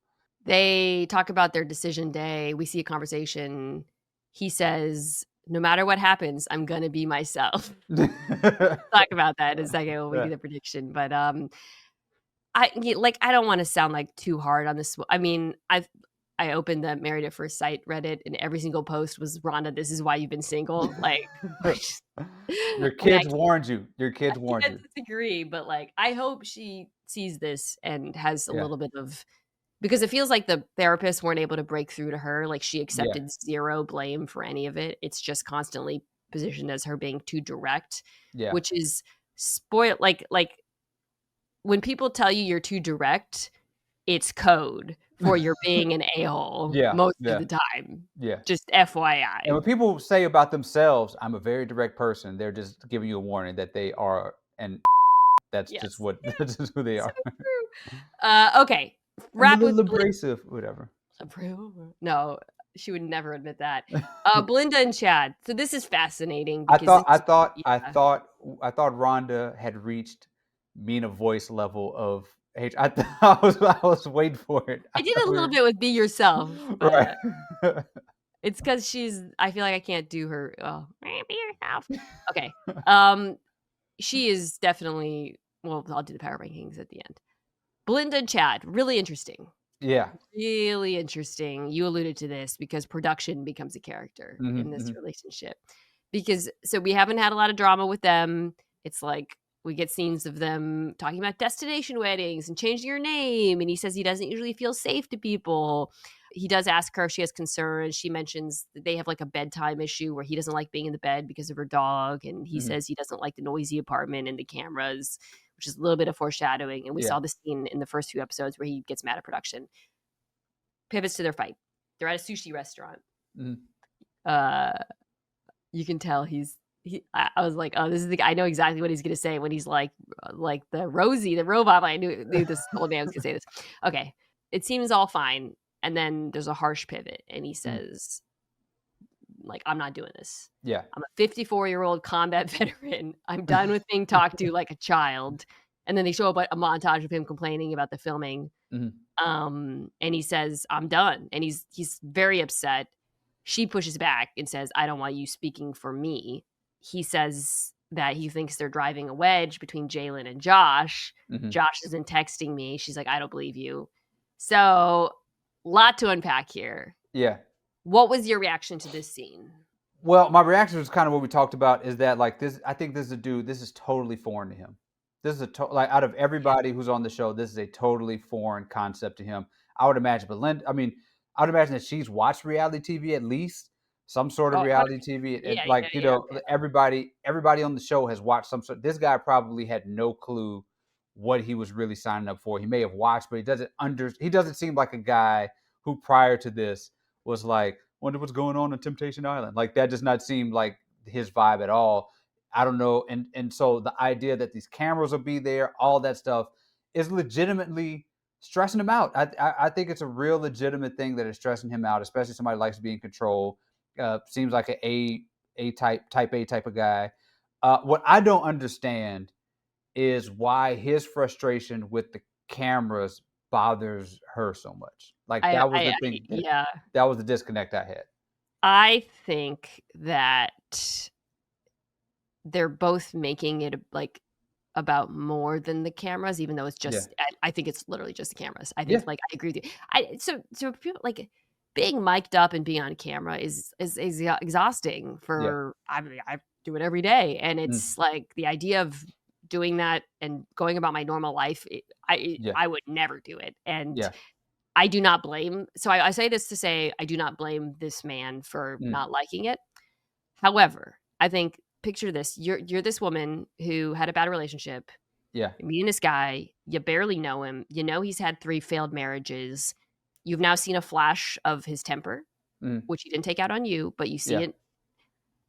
They talk about their decision day. We see a conversation. He says, "No matter what happens, I'm gonna be myself." Talk about that in a second when we do the prediction. But I don't want to sound like too hard on this. I mean, I opened the Married at First Sight Reddit, and every single post was, "Rhonda, this is why you've been single." Like, your kids warned you. Your kids warned you. I disagree, but like, I hope she sees this and has a little bit of, because it feels like the therapists weren't able to break through to her. Like she accepted zero blame for any of it. It's just constantly positioned as her being too direct, which is spoiled. Like when people tell you you're too direct, it's code for you're being an a-hole most of the time. Yeah. Just FYI. And when people say about themselves, "I'm a very direct person," they're just giving you a warning that they are, and that's just who they are. So true. Okay. Wrap with abrasive, whatever. No, she would never admit that. Belynda and Chad. So this is fascinating. I thought Rhonda had reached Mina Voice level of age. I was waiting for it. I did a little bit with Be Yourself, but right. It's because I feel like I can't do her. Oh, be yourself. Okay. She is definitely. Well, I'll do the power rankings at the end. Belynda and Chad, really interesting. Yeah. Really interesting. You alluded to this because production becomes a character in this relationship. So we haven't had a lot of drama with them. It's like we get scenes of them talking about destination weddings and changing your name. And he says he doesn't usually feel safe to people. He does ask her if she has concerns. She mentions that they have like a bedtime issue where he doesn't like being in the bed because of her dog. And he says he doesn't like the noisy apartment and the cameras, which is a little bit of foreshadowing. And we saw the scene in the first few episodes where he gets mad at production. Pivots to their fight. They're at a sushi restaurant. You can tell I was like, oh, this is I know exactly what he's going to say when he's like the Rosie, the robot. I knew this old man was going to say this. Okay. It seems all fine. And then there's a harsh pivot. And he says, like, I'm not doing this. Yeah. I'm a 54-year-old combat veteran. I'm done with being talked to like a child. And then they show up a montage of him complaining about the filming. And he says, I'm done. And he's very upset. She pushes back and says, I don't want you speaking for me. He says that he thinks they're driving a wedge between Jalyn and Josh. Josh isn't texting me. She's like, I don't believe you. So, lot to unpack here. Yeah. What was your reaction to this scene? Well, my reaction was kind of what we talked about, is that like this, I think this is a dude, this is totally foreign to him. This is like out of everybody who's on the show, this is a totally foreign concept to him. I would imagine Belynda, I would imagine that she's watched reality TV, at least some sort of reality TV. Everybody on the show has watched some sort. This guy probably had no clue what he was really signing up for. He may have watched, but he doesn't seem like a guy who prior to this was like, wonder what's going on Temptation Island. Like that does not seem like his vibe at all. I don't know. And so the idea that these cameras will be there, all that stuff is legitimately stressing him out. I think it's a real legitimate thing that is stressing him out, especially somebody who likes to be in control. Seems like type A type of guy. What I don't understand is why his frustration with the cameras bothers her so much. Like that was the thing. That was the disconnect I had. I think that they're both making it like about more than the cameras, even though it's Yeah. just I think it's literally just the cameras. I Yeah. think, like, I agree with you. So people like being mic'd up and being on camera is exhausting Yeah. for I mean, I do it every day, and Mm. it's like the idea of doing that and going about my normal life, Yeah. I would never do it, and Yeah. I do not blame so I say this to say I do not blame this man for Mm. not liking it. However, I think picture this, you're this woman who had a bad relationship, Yeah. you're meeting this guy, you barely know him, you know he's had 3 failed marriages, you've now seen a flash of his temper, Mm. which he didn't take out on you, but you see Yeah. it,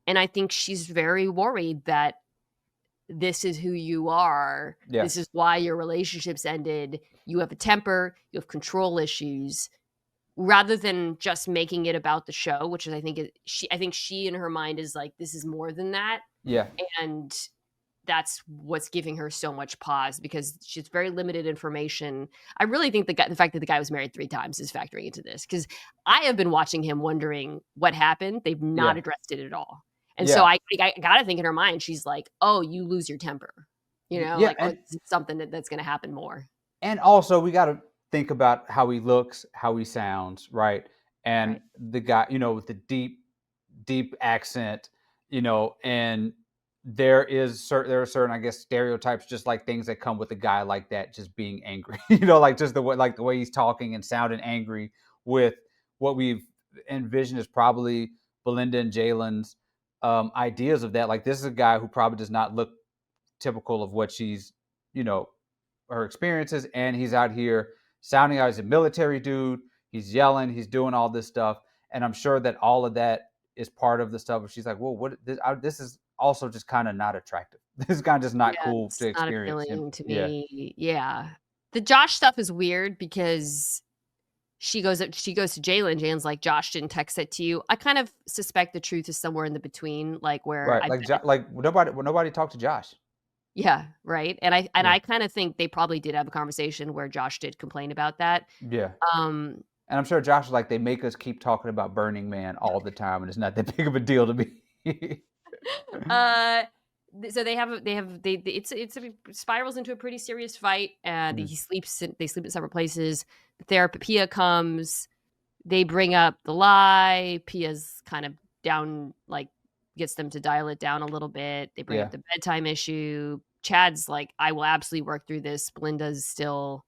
and I think she's very worried that this is who you are, Yeah. this is why your relationships ended, you have a temper, you have control issues, rather than just making it about the show, which is I think she in her mind is like, "This is more than that," Yeah. and that's what's giving her so much pause because she's very limited information. I really think the fact that the guy was married 3 times is factoring into this because I have been watching him wondering what happened. They've not Yeah. addressed it at all. And so Yeah. I gotta think in her mind, she's like, "Oh, you lose your temper." Yeah. Like, "Oh, this is something that's gonna happen more." And also we got to think about how he looks, how he sounds, right? And Right. the guy, with the deep accent, and there are certain, I guess, stereotypes, just like things that come with a guy like that, just being angry, like just the way he's talking and sounding angry with what we've envisioned is probably Belynda and Jalyn's ideas of that. Like this is a guy who probably does not look typical of what she's, you know, her experiences, and he's out here sounding out as a military dude. He's yelling, he's doing all this stuff, and I'm sure that all of that is part of the stuff. She's like, "Well, this is also just kind of not attractive. This is kind of just not Yeah, cool to it's not experience." And appealing to yeah, me. Yeah. The Josh stuff is weird because she goes to Jalyn. Jalyn's like, "Josh didn't text it to you." I kind of suspect the truth is somewhere in the between, like, where right. I Like, bet nobody talked to Josh. yeah, right? And Yeah, I kinda think they probably did have a conversation where Josh did complain about that. yeah. Um, And I'm sure Josh is like, they make us keep talking about Burning Man all the time, and it's not that big of a deal to me. uh, so it spirals into a pretty serious fight, and Mm, they sleep in separate places. The therapist Pia comes, they bring up the lie, Pia's kind of down, like, gets them to dial it down a little bit. They bring up yeah. the bedtime issue. Chad's like, "I will absolutely work through this." Belinda's still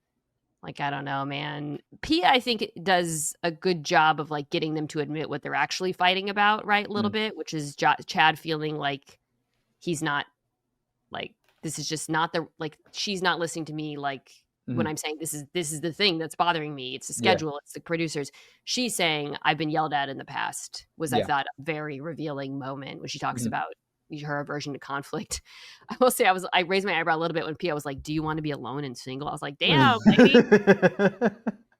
like, "I don't know, man." Pia, I think, does a good job of, like, getting them to admit what they're actually fighting about, right, a little Mm, bit, which is Chad feeling like he's not like, this is just not the like, she's not listening to me, like, when mhm. I'm saying, "This is the thing that's bothering me. It's the Yeah, schedule, it's the producers." She's saying, "I've been yelled at in the past," was, I yeah. thought, a very revealing moment when she talks Mhm. about her aversion to conflict. I will say I raised my eyebrow a little bit when Pia was like, "Do you wanna be alone and single?" I was like, "Damn, lady,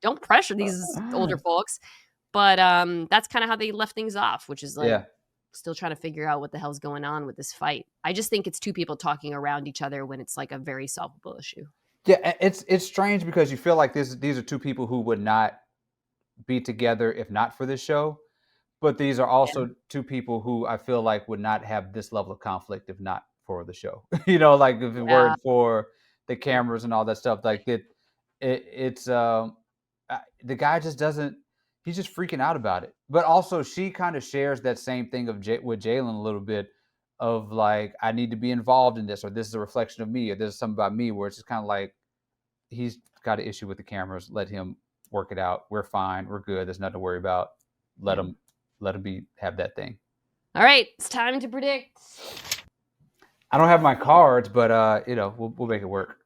don't pressure these older folks." But, that's kinda how they left things off, which is, like, Yeah. still trying to figure out what the hell's going on with this fight. I just think it's 2 people talking around each other when it's, like, a very solvable issue. Yeah, it's strange because you feel like these are two people who would not be together if not for this show, but these are Yeah. also two people who I feel like would not have this level of conflict if not for the show. Like if it Yeah. weren't for the cameras and all that stuff, like it's the guy just doesn't. He's just freaking out about it. But also, she kind of shares that same thing with Jalyn a little bit of like, I need to be involved in this, or this is a reflection of me, or this is something about me, where it's just kind of like he's got an issue with the cameras. Let him work it out. We're fine. We're good. There's nothing to worry about. Let Yeah. him let him have that thing. Alright, it's time to predict. I don't have my cards, but we'll make it work.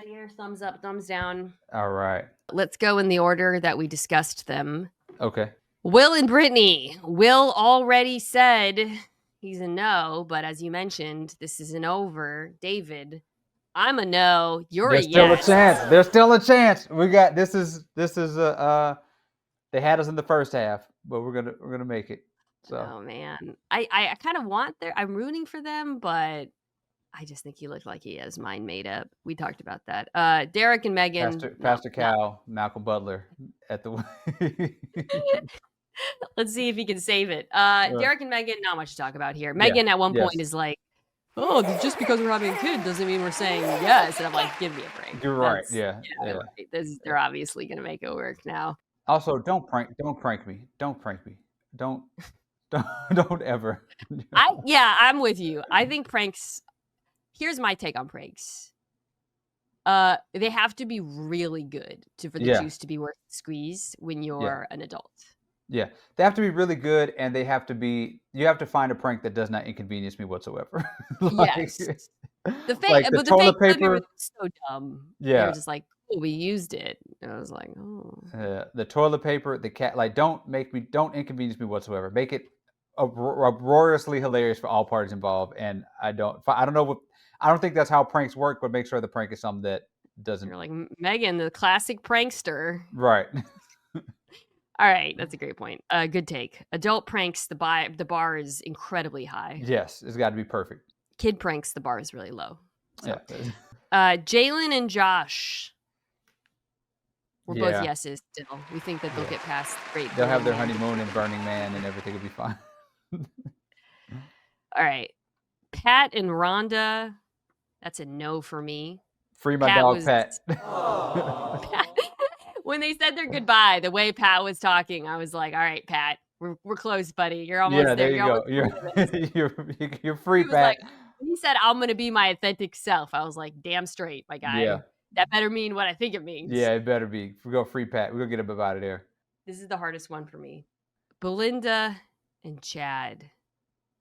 Here, thumbs up, thumbs down. All right. Let's go in the order that we discussed them. Okay. Will and Brittany. Will already said he's a no, but as you mentioned, this is an over. David, I'm a no. You're a There's still a yes. chance. There's still a chance. We got they had us in the first half, but we're gonna make it. So Oh man, I kind of want their. I'm rooting for them, but I just think he looked like he has mind made up. We talked about that. Derek and Meghann. No, Pastor no. Cal, Malcolm Butler at the Let's see if he can save it. uh, Derek and Meghann. Not much to talk about here. yeah, Meghann at one point yes. is like, oh, just because we're having a kid doesn't mean we're saying yes. And I'm like, give me a break. You're right. Yeah. Right. They're obviously gonna make it work now. Also, don't prank me. Don't prank me. Don't don't ever. I'm with you. I think pranks. Here's my take on pranks. They have to be really good for the Yeah. juice to be worth the squeeze when Yeah. you're an adult. Yeah. They have to be really good, and you have to find a prank that does not inconvenience me whatsoever. Like, Yes. like the But the fake toilet family was paper. so dumb. They were Yeah. just like, "Oh, we used it." And I was like, "Oh." The toilet paper, the cat, like don't inconvenience me whatsoever. Make it uproariously hilarious for all parties involved. And I don't know I don't think that's how pranks work, but make sure the prank is something that doesn't. You're like, Meghann, the classic prankster. Right. All right, that's a great point. Good take. Adult pranks, the bar is incredibly high. Yes, it's got to be perfect. Kid pranks, the bar is really low. So. Yeah. Jalyn and Josh. We're both Yeah. yeses still. We think that they'll get past great. They'll have their honeymoon in Burning Man and everything will be fine. All right. Pat and Rhonda. That's a no for me. Free my dog, Pat. When they said their goodbye, the way Pat was talking, I was like, all right, Pat, we're close, buddy. You're almost there. Yeah, there you go. You're free, Pat. Like, he said, I'm going to be my authentic self. I was like, damn straight, my guy. Yeah. That better mean what I think it means. Yeah, it better be. We go free Pat. We're going to get him out of there. This is the hardest one for me. Belynda and Chad.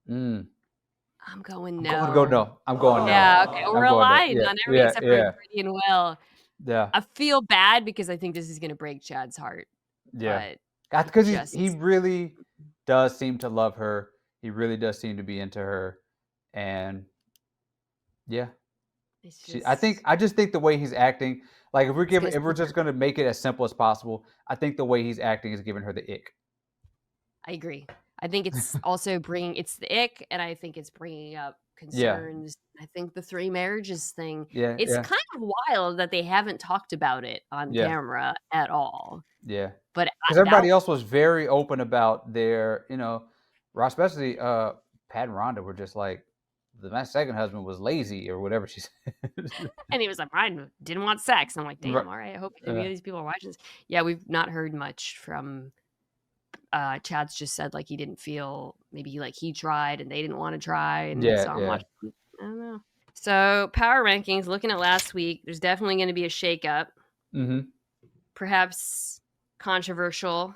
I'm going no. I'm going no. I'm going no. Yeah, okay. We're aligned on everything except for Brittany and Will. Yeah. I feel bad because I think this is going to break Chad's heart. Yeah. Because he really does seem to love her. He really does seem to be into her. And yeah. I just think the way he's acting, like if we're just going to make it as simple as possible, I think the way he's acting is giving her the ick. I agree. I think it's also it's the ick, and I think it's bringing up concerns. Yeah. I think the 3 marriages thing, it's kind of wild that they haven't talked about it on camera at all. Yeah. But because everybody else was very open about their, especially Pat and Rhonda were just like, my second husband was lazy or whatever she said. And he was like, I didn't want sex. And I'm like, damn, all right. I hope any of these people are watching this. Yeah, we've not heard much from Chad's just said like he didn't feel, maybe he tried and they didn't want to try. And so I'm watching. I don't know. So power rankings, looking at last week, there's definitely going to be a shakeup. Mm-hmm. Perhaps controversial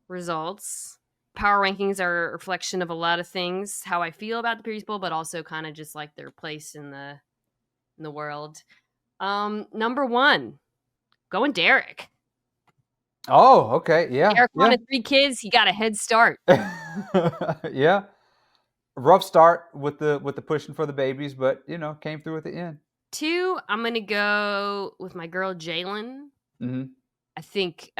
results. Power rankings are a reflection of a lot of things, how I feel about the people, but also kind of just like their place in the world. Number 1, going Derrek. Oh, okay. Yeah. Derrek wanted 3 kids. He got a head start. Yeah. Rough start with the pushing for the babies, but came through at the end. 2, I'm gonna go with my girl Jalyn. Mm-hmm. I think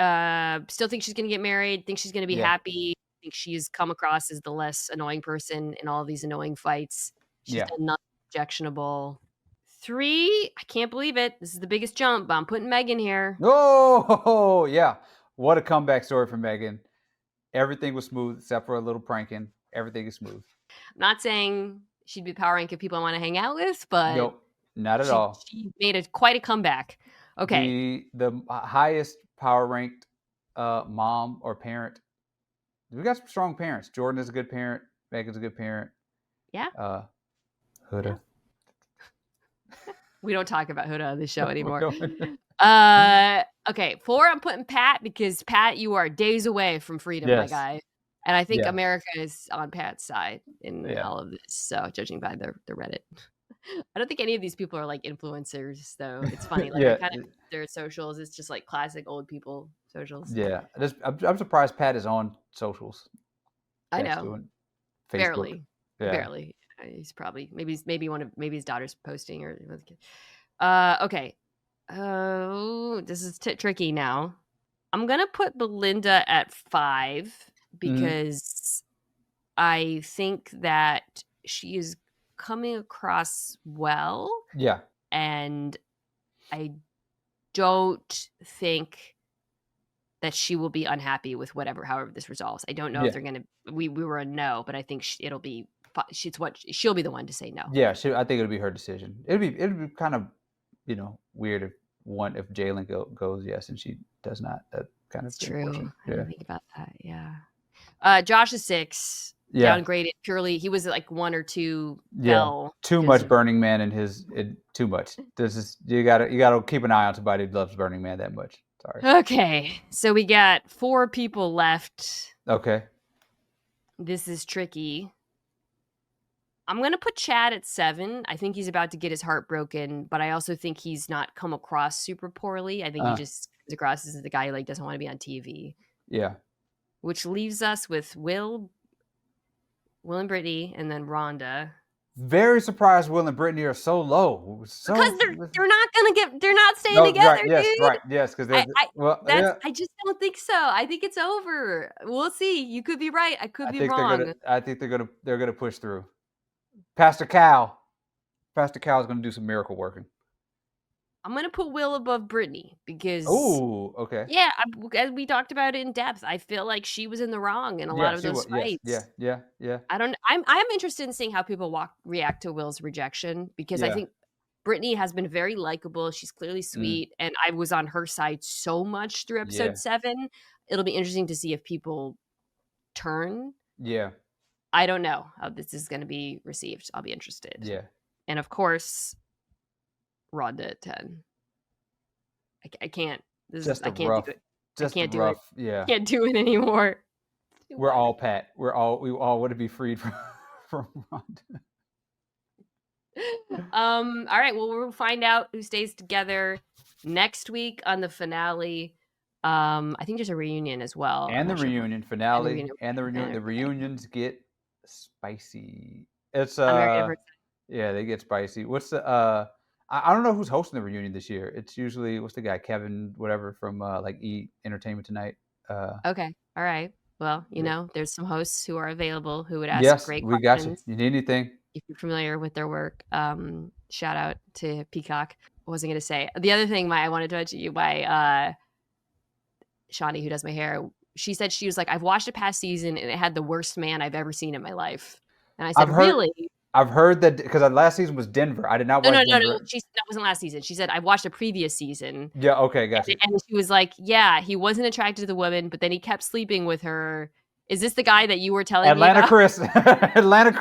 still think she's gonna get married, think she's gonna be happy. I think she's come across as the less annoying person in all these annoying fights. She's done nothing objectionable. 3, I can't believe it. This is the biggest jump, but I'm putting Meghann here. Oh, yeah. What a comeback story for Meghann. Everything was smooth except for a little pranking. Everything is smooth. I'm not saying she'd be power rank if people I want to hang out with, but nope, not at all. She made quite a comeback. Okay. The highest power ranked mom or parent. We got some strong parents. Jordan is a good parent. Megann's a good parent. Yeah. Huda. Yeah. We don't talk about Huda on the show anymore. Okay. 4, I'm putting Pat because Pat, you are days away from freedom, my guy. And I think America is on Pat's side in all of this. So judging by the Reddit. I don't think any of these people are like influencers, though. It's funny. Like kind of their socials. It's just like classic old people socials. Yeah. I'm surprised Pat is on socials. I know. Barely. Yeah. Barely. He's probably maybe his daughter's posting or okay. Oh, this is tricky now. I'm gonna put Belynda at 5 because I think that she is coming across well. Yeah. And I don't think that she will be unhappy with however this resolves. I don't know if they're gonna. We were a no, but I think it'll be. She'll be the one to say no. Yeah, I think it'll be her decision. It'd be kind of, weird if Jalyn goes yes and she does not. That kind of. It's true. I didn't think about that. Yeah. Josh is 6. Yeah. Downgraded purely. He was like 1 or 2. Yeah. Too much Burning Man in too much. This is you gotta keep an eye on somebody who loves Burning Man that much. Sorry. Okay, so we got 4 people left. Okay. This is tricky. I'm gonna put Chad at 7. I think he's about to get his heart broken, but I also think he's not come across super poorly. I think he just comes across as the guy who doesn't want to be on TV. Yeah. Which leaves us with Will and Brittany, and then Rhonda. Very surprised Will and Brittany are so low. Because they're not staying together, right, yes, dude. Right, yes, because I just don't think so. I think it's over. We'll see. You could be right. I could be wrong. I think they're gonna push through. Pastor Cal is gonna do some miracle working. I'm gonna put Will above Brittany because. Oh, okay. Yeah, as we talked about it in depth, I feel like she was in the wrong in a lot of those fights. Yeah. I'm interested in seeing how people react to Will's rejection because I think Brittany has been very likable. She's clearly sweet, and I was on her side so much through episode 7. It'll be interesting to see if people turn. Yeah. I don't know how this is going to be received. I'll be interested. Yeah. And of course, Rhonda at 10. I can't. I can't do it. I can't do it. Yeah. Can't do it anymore. We're all Pat. We all want to be freed from Rhonda. All right. Well, we'll find out who stays together next week on the finale. I think there's a reunion as well. And the reunion finale. And the reunion. The reunions get spicy. It's yeah, they get spicy. What's the I don't know who's hosting the reunion this year. It's usually what's the guy, Kevin, whatever from like E! Entertainment Tonight. Okay. All right. Well, there's some hosts who are available who would ask great questions. Yes, we got you. You need anything? If you're familiar with their work, shout out to Peacock. What was I going to say? The other thing I wanted to mention you by Shawnee, who does my hair. She said she was like, I've watched a past season and it had the worst man I've ever seen in my life. And I said, really? I've heard that because last season was Denver. I did not watch Denver. No. That wasn't last season. She said, I watched a previous season. Yeah, okay, gotcha. And she was like, yeah, he wasn't attracted to the woman, but then he kept sleeping with her. Is this the guy that you were telling me about? Atlanta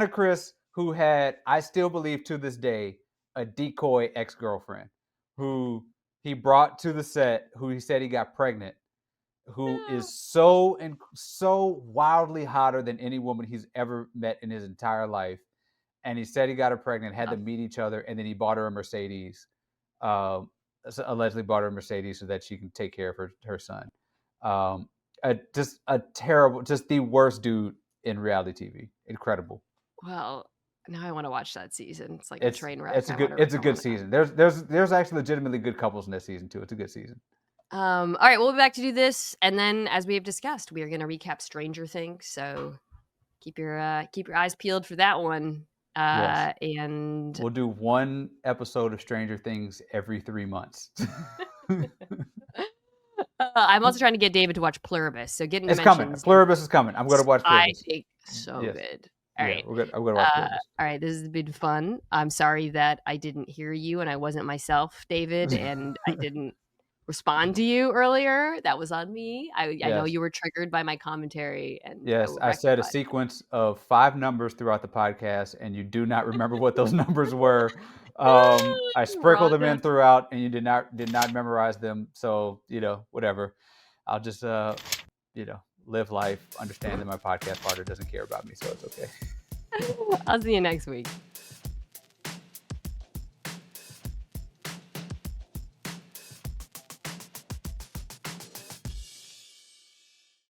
Chris, who had, I still believe to this day, a decoy ex-girlfriend who he brought to the set, who he said he got pregnant, who is so wildly hotter than any woman he's ever met in his entire life. And he said he got her pregnant, had them meet each other, and then he bought her a Mercedes. Allegedly bought her a Mercedes so that she can take care of her son. Just a terrible, just the worst dude in reality TV. Incredible. Well, now I want to watch that season. It's like a train wreck. It's a good season. There's actually legitimately good couples in this season too. It's a good season. All right, we'll be back to do this, and then as we have discussed, we are going to recap Stranger Things. So keep your eyes peeled for that one. Yes. And we'll do one episode of Stranger Things every 3 months. I'm also trying to get David to watch Pluribus. So getting it's coming. Pluribus is coming. I'm going to watch Pluribus. I think so good. All right. I'm going to watch Pluribus. All right. This has been fun. I'm sorry that I didn't hear you and I wasn't myself, David, and I didn't respond to you earlier. That was on me. I know you were triggered by my commentary. And yes, I said a sequence of 5 numbers throughout the podcast, and you do not remember what those numbers were. I sprinkled them in throughout, and you did not memorize them. So whatever. I'll just live life, understand that my podcast partner doesn't care about me, so it's okay. I'll see you next week.